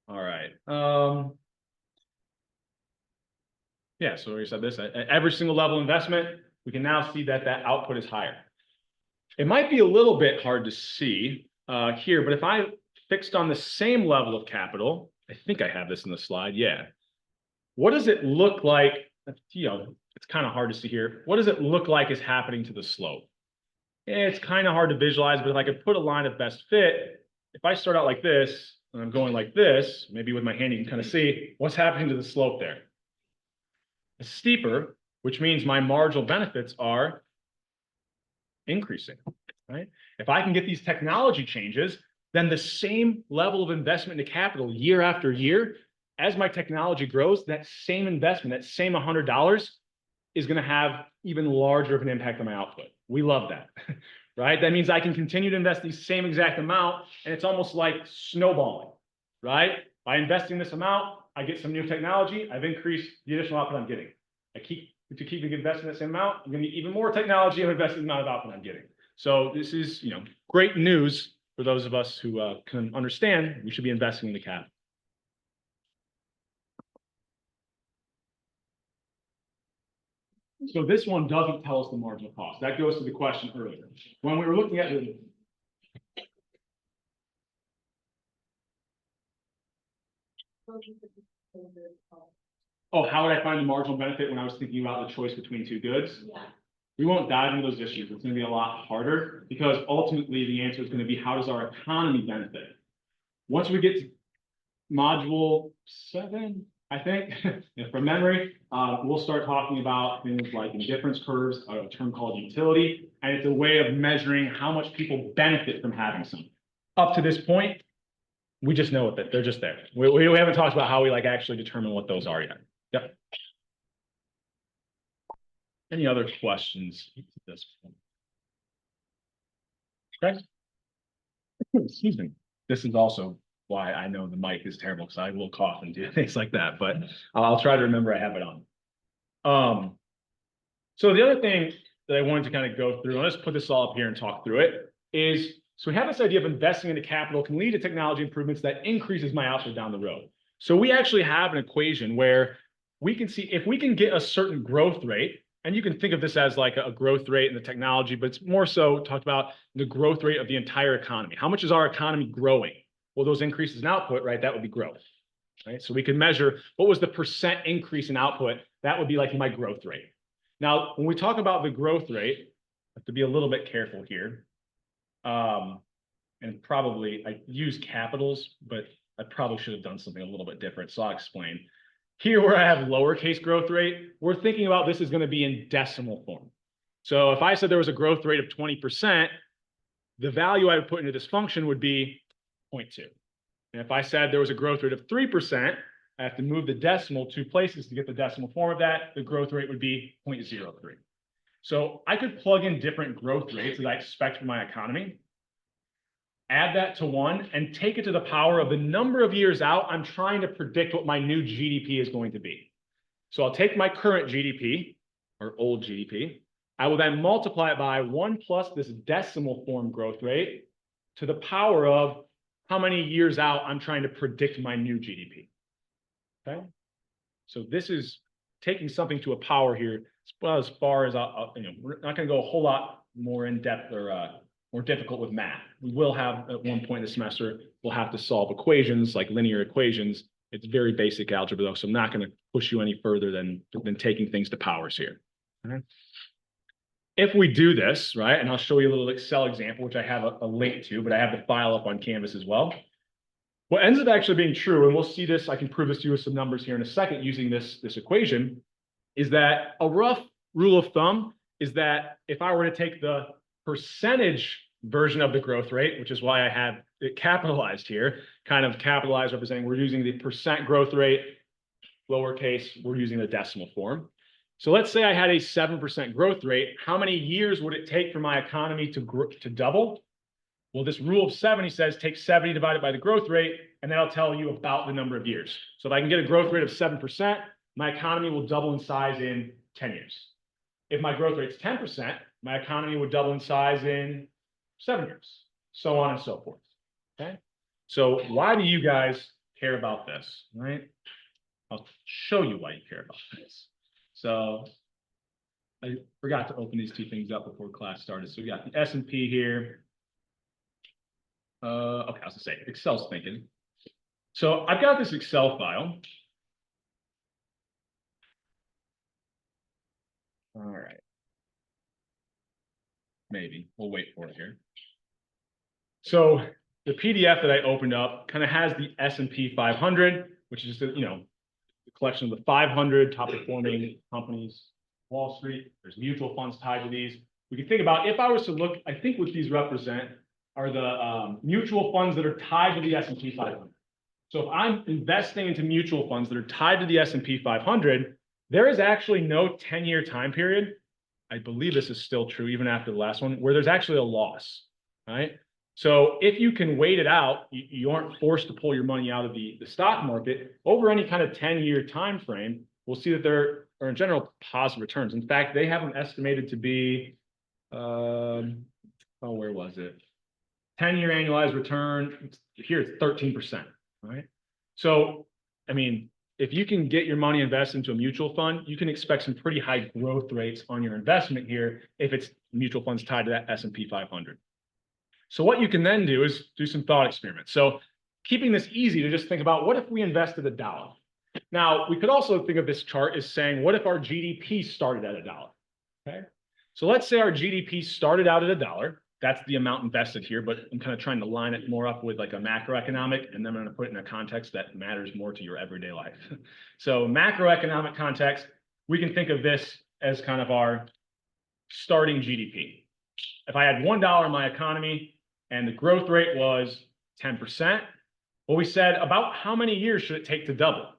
All right. Yeah, so we said this, at every single level investment, we can now see that that output is higher. It might be a little bit hard to see here, but if I fixed on the same level of capital, I think I have this in the slide, yeah. What does it look like? You know, it's kind of hard to see here. What does it look like is happening to the slope? It's kind of hard to visualize, but if I could put a line of best fit, if I start out like this, and I'm going like this, maybe with my hand you can kind of see what's happening to the slope there. It's steeper, which means my marginal benefits are increasing, right? If I can get these technology changes, then the same level of investment into capital year after year, as my technology grows, that same investment, that same $100 is going to have even larger of an impact on my output. We love that, right? That means I can continue to invest the same exact amount, and it's almost like snowballing, right? By investing this amount, I get some new technology, I've increased the additional output I'm getting. I keep investing that same amount, I'm going to get even more technology and invest the amount of output I'm getting. So this is, you know, great news for those of us who can understand we should be investing in the capital. So this one doesn't tell us the marginal cost. That goes to the question earlier. When we were looking at the how would I find the marginal benefit when I was thinking about the choice between two goods? Yeah. We won't dive into those issues. It's going to be a lot harder because ultimately the answer is going to be how does our economy benefit? Once we get to module 7, I think, from memory, we'll start talking about things like indifference curves, a term called utility, and it's a way of measuring how much people benefit from having something. Up to this point, we just know that they're just there. We haven't talked about how we like actually determine what those are yet. Yep. Any other questions at this point? Okay. Excuse me. This is also why I know the mic is terrible, because I will cough and do things like that, but I'll try to remember I have it on. So the other thing that I wanted to kind of go through, and let's put this all up here and talk through it, is so we have this idea of investing into capital can lead to technology improvements that increases my output down the road. So we actually have an equation where we can see if we can get a certain growth rate, and you can think of this as like a growth rate in the technology, but it's more so talked about the growth rate of the entire economy. How much is our economy growing? Well, those increases in output, right? That would be growth, right? So we can measure what was the percent increase in output. That would be like my growth rate. Now, when we talk about the growth rate, I have to be a little bit careful here. And probably I use capitals, but I probably should have done something a little bit different. So I'll explain. Here where I have lowercase growth rate, we're thinking about this is going to be in decimal form. So if I said there was a growth rate of 20%, the value I would put into this function would be 0.2. And if I said there was a growth rate of 3%, I have to move the decimal 2 places to get the decimal form of that. The growth rate would be 0.03. So I could plug in different growth rates that I expect from my economy, add that to 1, and take it to the power of the number of years out I'm trying to predict what my new GDP is going to be. So I'll take my current GDP, or old GDP. I will then multiply it by 1 plus this decimal form growth rate to the power of how many years out I'm trying to predict my new GDP. Okay? So this is taking something to a power here. As far as we're not going to go a whole lot more in depth or more difficult with math. We will have at one point in the semester, we'll have to solve equations like linear equations. It's very basic algebra though, so I'm not going to push you any further than taking things to powers here. Okay. If we do this, right, and I'll show you a little Excel example, which I have a link to, but I have the file up on Canvas as well. What ends up actually being true, and we'll see this, I can prove this to you with some numbers here in a second using this equation, is that a rough rule of thumb is that if I were to take the percentage version of the growth rate, which is why I have it capitalized here, kind of capitalized representing we're using the percent growth rate, lowercase, we're using the decimal form. So let's say I had a 7% growth rate. How many years would it take for my economy to double? Well, this rule of 70 says take 70 divided by the growth rate, and that'll tell you about the number of years. So if I can get a growth rate of 7%, my economy will double in size in 10 years. If my growth rate is 10%, my economy would double in size in 7 years, so on and so forth. Okay. So why do you guys care about this, right? I'll show you why you care about this. So I forgot to open these two things up before class started. So we got the S&P here. Okay, I was gonna say Excel's thinking. So I've got this Excel file. All right. Maybe we'll wait for it here. So the PDF that I opened up kind of has the S&P 500, which is just, the collection of the 500 top performing companies, Wall Street. There's mutual funds tied to these. We can think about, if I was to look, I think what these represent are the mutual funds that are tied to the S&P 500. So if I'm investing into mutual funds that are tied to the S&P 500, there is actually no 10-year time period. I believe this is still true even after the last one, where there's actually a loss, right? So if you can wait it out, you aren't forced to pull your money out of the stock market over any kind of 10-year time frame. We'll see that there are in general positive returns. In fact, they have them estimated to be, where was it? 10-year annualized return here it's 13%, right? So, I mean, if you can get your money invested into a mutual fund, you can expect some pretty high growth rates on your investment here if it's mutual funds tied to that S&P 500. So what you can then do is do some thought experiments. So keeping this easy to just think about, what if we invested $1? Now, we could also think of this chart as saying, what if our GDP started at $1? Okay. So let's say our GDP started out at $1. That's the amount invested here, but I'm kind of trying to line it more up with like a macroeconomic, and then I'm going to put it in a context that matters more to your everyday life. So macroeconomic context, we can think of this as kind of our starting GDP. If I had $1 in my economy and the growth rate was 10%, well, we said about how many years should it take to double?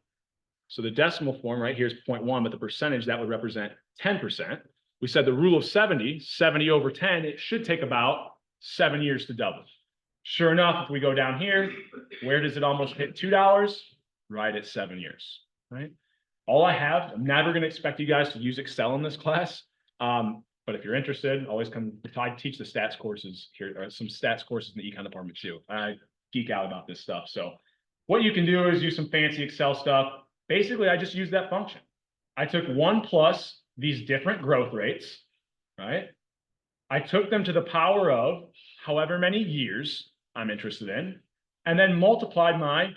So the decimal form right here is 0.1, but the percentage that would represent 10%. We said the rule of 70, 70 over 10, it should take about 7 years to double. Sure enough, if we go down here, where does it almost hit $2? Right at 7 years, right? All I have, I'm never going to expect you guys to use Excel in this class. But if you're interested, always come. I teach the stats courses here, or some stats courses in the econ department too. I geek out about this stuff. So what you can do is use some fancy Excel stuff. Basically, I just use that function. I took 1 plus these different growth rates, right? I took them to the power of however many years I'm interested in, and then multiplied my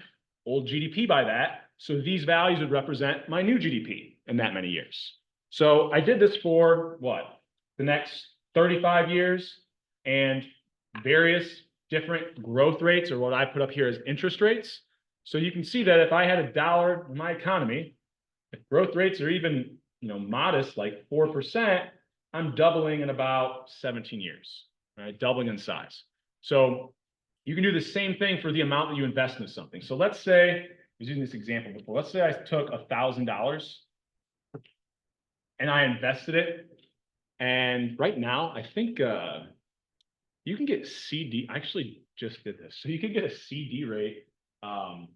old GDP by that. So these values would represent my new GDP in that many years. So I did this for what? The next 35 years, and various different growth rates, or what I put up here as interest rates. So you can see that if I had $1 in my economy, if growth rates are even modest, like 4%, I'm doubling in about 17 years, right? Doubling in size. So you can do the same thing for the amount that you invest into something. So let's say, I was using this example before. Let's say I took $1,000 and I invested it. And right now, I think you can get CD. I actually just did this. So you can get a CD rate for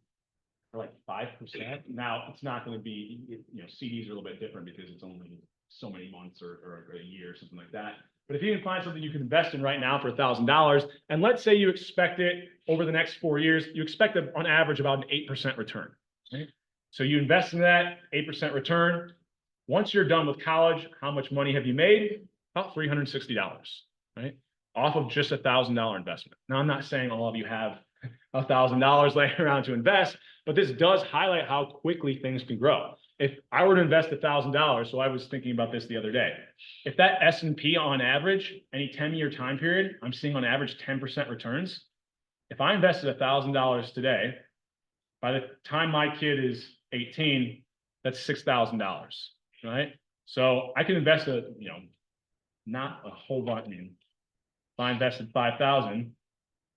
like 5%. Now, it's not going to be, CDs are a little bit different because it's only so many months or a year or something like that. But if you can find something you can invest in right now for $1,000, and let's say you expect it over the next 4 years, you expect it on average about an 8% return. Right? So you invest in that 8% return. Once you're done with college, how much money have you made? About $360, right? Off of just $1,000 investment. Now, I'm not saying all of you have $1,000 laying around to invest, but this does highlight how quickly things can grow. If I were to invest $1,000, so I was thinking about this the other day, if that S&P on average, any 10-year time period, I'm seeing on average 10% returns. If I invested $1,000 today, by the time my kid is 18, that's $6,000. Right? So I can invest not a whole bunch. I mean, if I invested 5,000,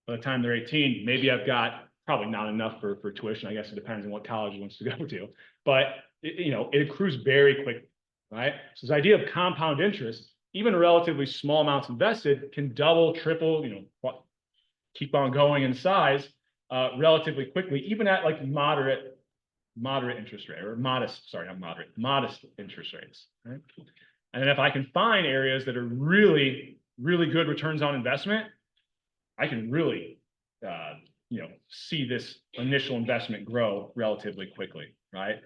by the time they're 18, maybe I've got probably not enough for tuition. I guess it depends on what college he wants to go to, but it accrues very quickly, right? So this idea of compound interest, even relatively small amounts invested, can double, triple, keep on going in size relatively quickly, even at like moderate interest rate, or modest interest rates. Right? And then if I can find areas that are really, really good returns on investment, I can really, see this initial investment grow relatively quickly, right?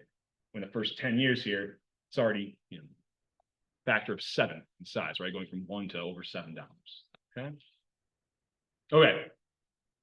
In the first 10 years here, it's already, factor of 7 in size, right? Going from 1 to over $7. Okay. Okay.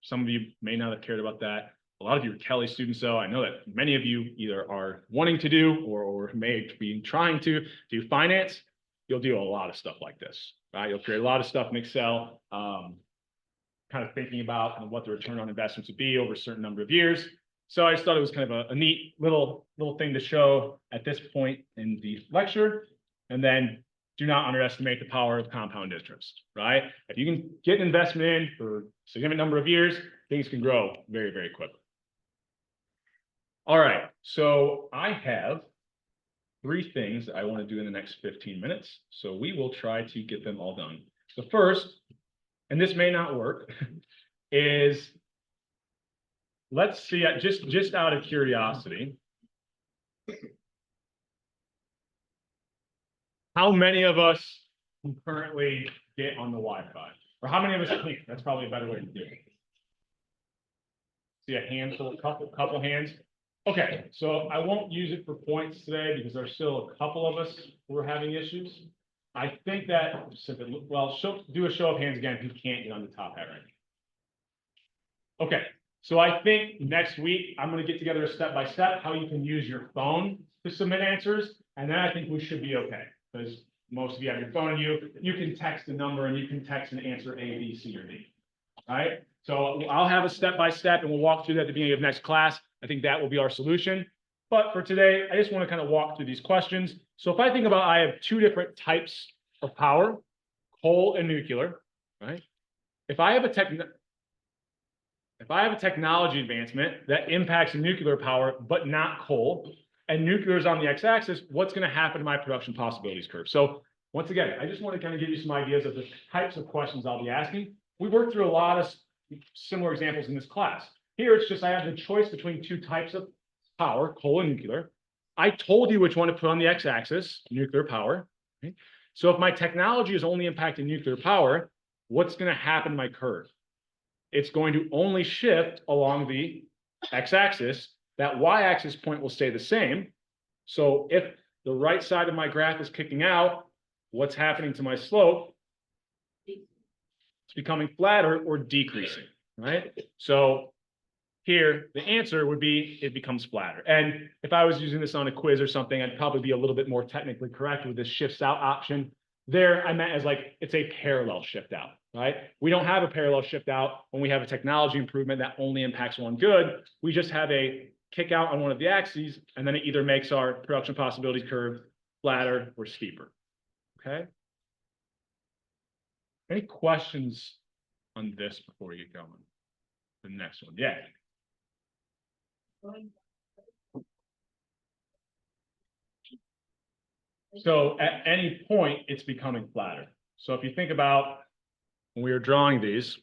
Some of you may not have cared about that. A lot of you are Kelly students, though. I know that many of you either are wanting to do or may be trying to do finance. You'll do a lot of stuff like this, right? You'll create a lot of stuff in Excel, kind of thinking about what the return on investments would be over a certain number of years. So I just thought it was kind of a neat little thing to show at this point in the lecture. And then do not underestimate the power of compound interest, right? If you can get an investment in for a significant number of years, things can grow very, very quickly. All right, so I have 3 things that I want to do in the next 15 minutes. So we will try to get them all done. The first, and this may not work, is let's see, just out of curiosity, how many of us can currently get on the Wi-Fi? Or how many of us can? That's probably a better way to do it. See a handful, couple hands. Okay, so I won't use it for points today because there's still a couple of us who are having issues. I think that, well, do a show of hands again who can't get on the top hat right now. Okay, so I think next week I'm going to get together a step-by-step how you can use your phone to submit answers, and then I think we should be okay. Because most of you have your phone and you can text a number and you can text an answer A, B, C, or D. All right. So I'll have a step-by-step and we'll walk through that at the beginning of next class. I think that will be our solution. But for today, I just want to kind of walk through these questions. So if I think about, I have 2 different types of power, coal and nuclear, right? If I have a technology advancement that impacts nuclear power, but not coal, and nuclear is on the x-axis, what's going to happen to my production possibilities curve? So once again, I just want to kind of give you some ideas of the types of questions I'll be asking. We worked through a lot of similar examples in this class. Here, it's just I have the choice between 2 types of power, coal and nuclear. I told you which one to put on the x-axis, nuclear power. Okay? So if my technology is only impacting nuclear power, what's going to happen to my curve? It's going to only shift along the x-axis. That y-axis point will stay the same. So if the right side of my graph is kicking out, what's happening to my slope? It's becoming flatter or decreasing, right? So here, the answer would be it becomes flatter. And if I was using this on a quiz or something, I'd probably be a little bit more technically correct with this shifts out option. There, I meant as like, it's a parallel shift out, right? We don't have a parallel shift out when we have a technology improvement that only impacts one good. We just have a kick out on one of the axes, and then it either makes our production possibilities curve flatter or steeper, okay? Any questions on this before we get going? The next one, yeah. So at any point, it's becoming flatter. So if you think about when we were drawing these,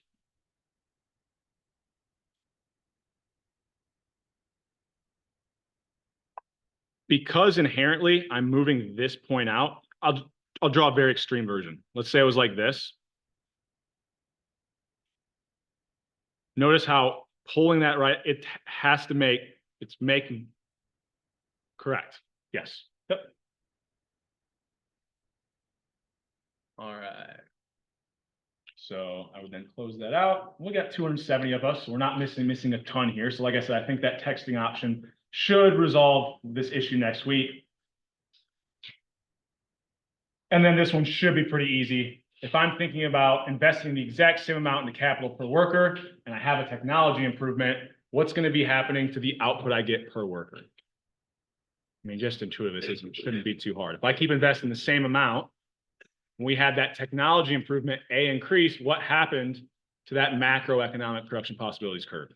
because inherently I'm moving this point out, I'll draw a very extreme version. Let's say it was like this. Notice how pulling that right, it has to make, it's making, correct, yes. Yep. All right. So I would then close that out. We got 270 of us, so we're not missing a ton here. So like I said, I think that texting option should resolve this issue next week. And then this one should be pretty easy. If I'm thinking about investing the exact same amount in the capital per worker, and I have a technology improvement, what's going to be happening to the output I get per worker? I mean, just intuitive, this shouldn't be too hard. If I keep investing the same amount, when we had that technology improvement, A increase, what happened to that macroeconomic production possibilities curve?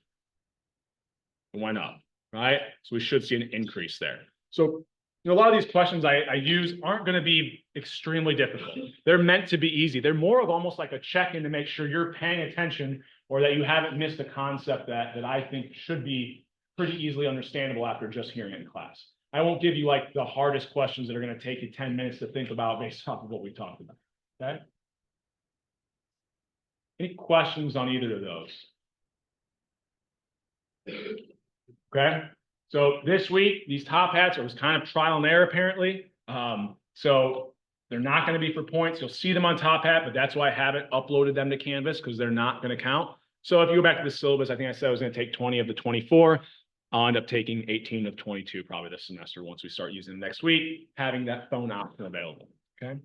It went up, right? So we should see an increase there. So a lot of these questions I use aren't going to be extremely difficult. They're meant to be easy. They're more of almost like a check-in to make sure you're paying attention or that you haven't missed a concept that I think should be pretty easily understandable after just hearing it in class. I won't give you like the hardest questions that are going to take you 10 minutes to think about based off of what we talked about. Okay. Any questions on either of those? Okay. So this week, these top hats, it was kind of trial and error apparently. So they're not going to be for points. You'll see them on top hat, but that's why I haven't uploaded them to Canvas because they're not going to count. So if you go back to the syllabus, I think I said I was going to take 20 of the 24. I'll end up taking 18 of 22 probably this semester once we start using them next week, having that phone option available. Okay.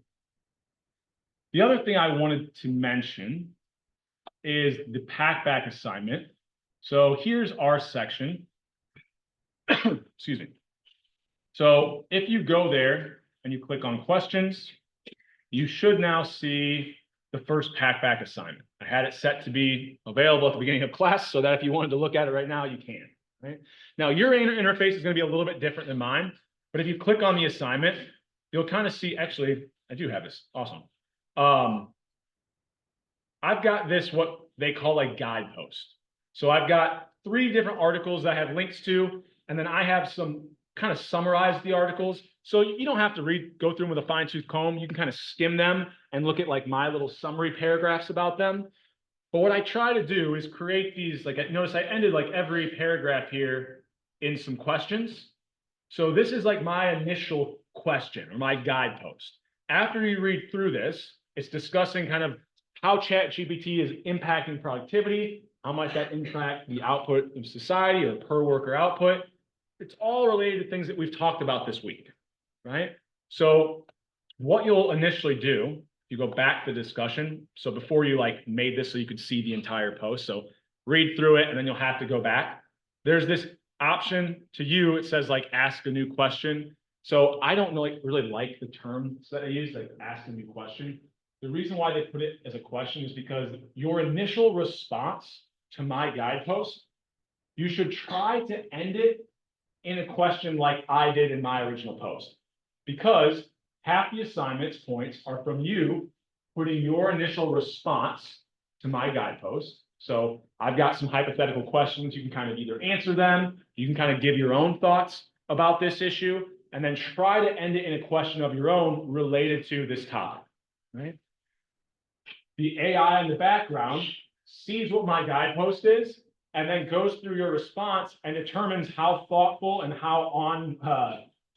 The other thing I wanted to mention is the pack back assignment. So here's our section. Excuse me. So if you go there and you click on questions, you should now see the first pack back assignment. I had it set to be available at the beginning of class so that if you wanted to look at it right now, you can. Right? Now your interface is going to be a little bit different than mine, but if you click on the assignment, you'll kind of see, actually, I do have this. Awesome. I've got this, what they call a guidepost. So I've got 3 different articles that I have links to, and then I have some kind of summarize the articles. So you don't have to go through them with a fine tooth comb. You can kind of skim them and look at like my little summary paragraphs about them. But what I try to do is create these, like, notice I ended like every paragraph here in some questions. So this is like my initial question or my guidepost. After you read through this, it's discussing kind of how ChatGPT is impacting productivity, how might that impact the output of society or per worker output. It's all related to things that we've talked about this week, right? So what you'll initially do, you go back to the discussion. So before you like made this so you could see the entire post. So read through it and then you'll have to go back. There's this option to you. It says like ask a new question. So I don't really like the terms that I use, like ask a new question. The reason why they put it as a question is because your initial response to my guidepost, you should try to end it in a question like I did in my original post, because half the assignment's points are from you putting your initial response to my guidepost. So I've got some hypothetical questions. You can kind of either answer them, you can kind of give your own thoughts about this issue, and then try to end it in a question of your own related to this topic, right? The AI in the background sees what my guidepost is, and then goes through your response and determines how thoughtful and how on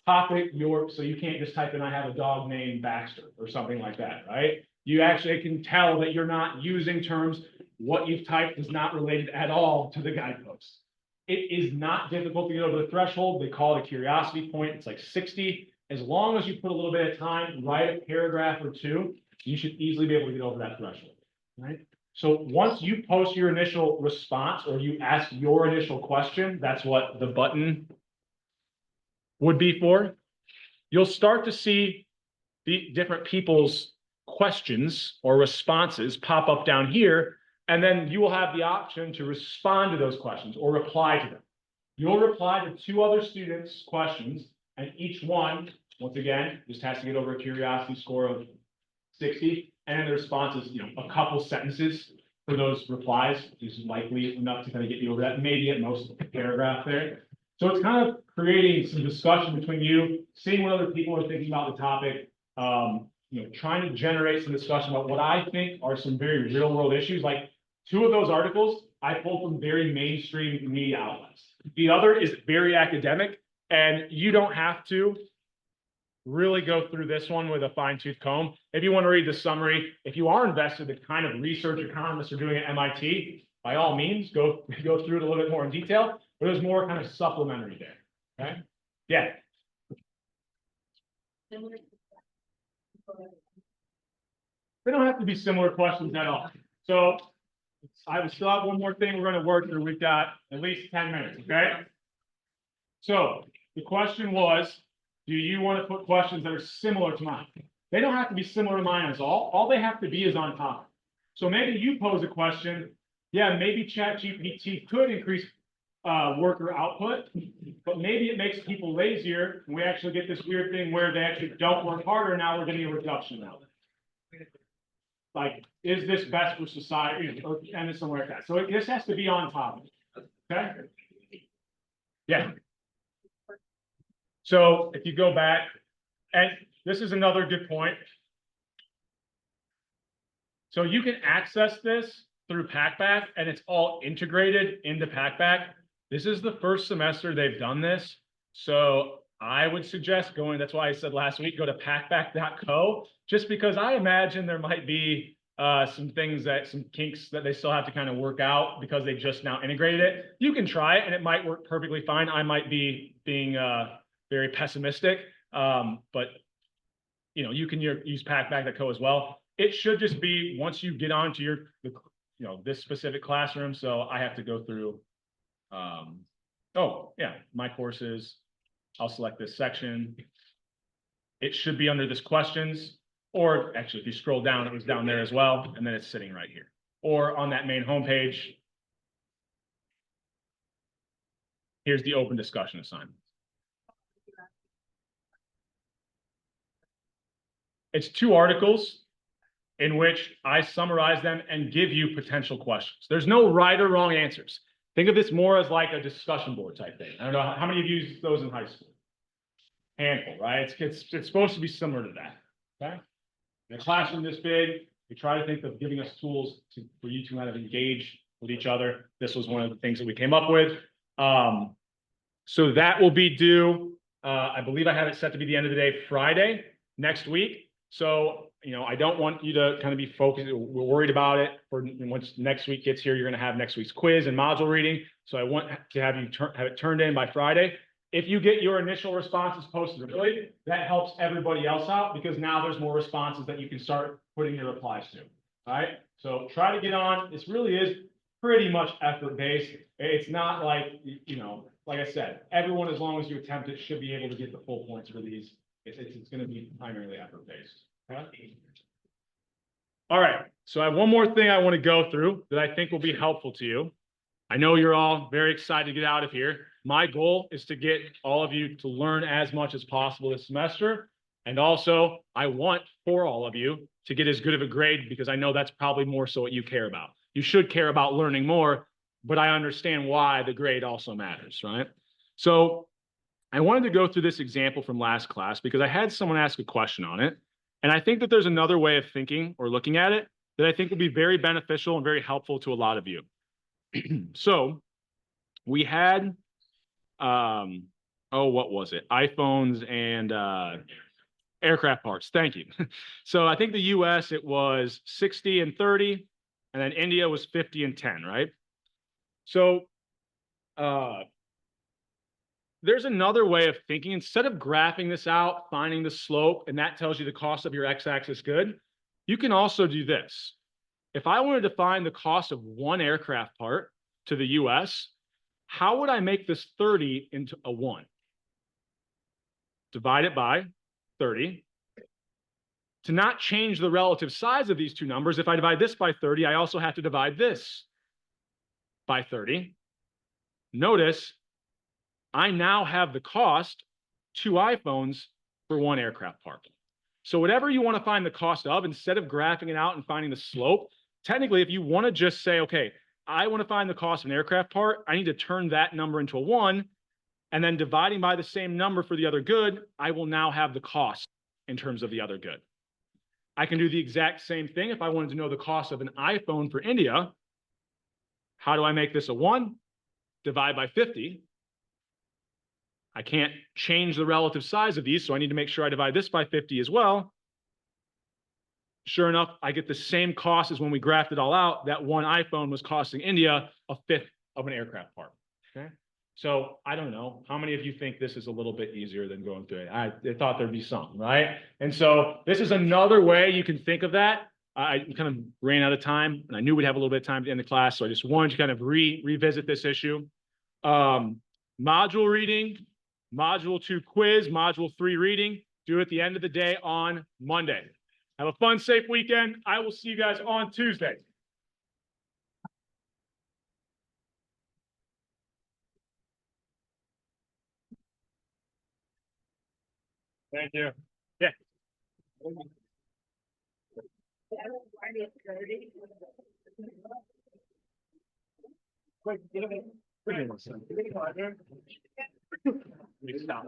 topic so you can't just type in, I have a dog named Baxter or something like that, right? You actually can tell that you're not using terms, what you've typed is not related at all to the guidepost. It is not difficult to get over the threshold. They call it a curiosity point. It's like 60. As long as you put a little bit of time, write a paragraph or 2, you should easily be able to get over that threshold, right? So once you post your initial response or you ask your initial question, that's what the button would be for. You'll start to see the different people's questions or responses pop up down here, and then you will have the option to respond to those questions or reply to them. You'll reply to 2 other students' questions, and each one, once again, just has to get over a curiosity score of 60, and the response is, a couple sentences for those replies is likely enough to kind of get you over that, maybe at most a paragraph there. So it's kind of creating some discussion between you, seeing what other people are thinking about the topic, trying to generate some discussion about what I think are some very real world issues. Like 2 of those articles, I pulled from very mainstream media outlets. The other is very academic, and you don't have to really go through this one with a fine-tooth comb. If you want to read the summary, if you are invested in the kind of research economists are doing at MIT, by all means, go through it a little bit more in detail, but there's more kind of supplementary there, okay? Yeah. They don't have to be similar questions at all. So I still have one more thing we're going to work through. We've got at least 10 minutes, okay? So the question was, do you want to put questions that are similar to mine? They don't have to be similar to mine at all. All they have to be is on topic. So maybe you pose a question. Yeah, maybe ChatGPT could increase worker output, but maybe it makes people lazier. And we actually get this weird thing where they actually don't work harder. Now we're getting a reduction now. Like, is this best for society? And it's somewhere like that. So this has to be on topic. Okay. Yeah. So if you go back, and this is another good point. So you can access this through Packback, and it's all integrated into Packback. This is the first semester they've done this. So I would suggest going, that's why I said last week, go to packback.co, just because I imagine there might be some kinks that they still have to kind of work out because they just now integrated it. You can try it and it might work perfectly fine. I might be being very pessimistic, but you can use packback.co as well. It should just be once you get onto this specific classroom. So I have to go through, oh yeah, my courses. I'll select this section. It should be under this questions, or actually if you scroll down, it was down there as well. And then it's sitting right here or on that main homepage. Here's the open discussion assignment. It's 2 articles in which I summarize them and give you potential questions. There's no right or wrong answers. Think of this more as like a discussion board type thing. I don't know how many of you used those in high school. Handful, right? It's supposed to be similar to that. Okay. In a classroom this big, we try to think of giving us tools for you to kind of engage with each other. This was one of the things that we came up with. So that will be due. I believe I have it set to be the end of the day, Friday next week. So, I don't want you to kind of be focused. We're worried about it once next week gets here, you're going to have next week's quiz and module reading. So I want to have you have it turned in by Friday. If you get your initial responses posted early, that helps everybody else out because now there's more responses that you can start putting your replies to. All right. So try to get on. This really is pretty much effort-based. It's not like, like I said, everyone, as long as you attempt it, should be able to get the full points for these. It's going to be primarily effort-based. Okay? All right. So I have one more thing I want to go through that I think will be helpful to you. I know you're all very excited to get out of here. My goal is to get all of you to learn as much as possible this semester. And also, I want for all of you to get as good of a grade because I know that's probably more so what you care about. You should care about learning more, but I understand why the grade also matters, right? So I wanted to go through this example from last class because I had someone ask a question on it. And I think that there's another way of thinking or looking at it that I think will be very beneficial and very helpful to a lot of you. So we had, what was it? iPhones and aircraft parts. Thank you. So I think the US, it was 60 and 30, and then India was 50 and 10, right? So there's another way of thinking. Instead of graphing this out, finding the slope, and that tells you the cost of your x-axis good, you can also do this. If I wanted to find the cost of one aircraft part to the US, how would I make this 30 into a 1? Divide it by 30. To not change the relative size of these two numbers, if I divide this by 30, I also have to divide this by 30. Notice I now have the cost 2 iPhones for 1 aircraft part. So whatever you want to find the cost of, instead of graphing it out and finding the slope, technically, if you want to just say, okay, I want to find the cost of an aircraft part, I need to turn that number into a 1, and then dividing by the same number for the other good, I will now have the cost in terms of the other good. I can do the exact same thing if I wanted to know the cost of an iPhone for India. How do I make this a 1? Divide by 50. I can't change the relative size of these, so I need to make sure I divide this by 50 as well. Sure enough, I get the same cost as when we graphed it all out. That one iPhone was costing India 1/5 of an aircraft part. Okay. So I don't know. How many of you think this is a little bit easier than going through it? I thought there'd be some, right? And so this is another way you can think of that. I kind of ran out of time, and I knew we'd have a little bit of time to end the class, so I just wanted to kind of revisit this issue. Module reading, Module 2 quiz, Module 3 reading, due at the end of the day on Monday. Have a fun, safe weekend. I will see you guys on Tuesday. Thank you. Yeah. Wait, me stop.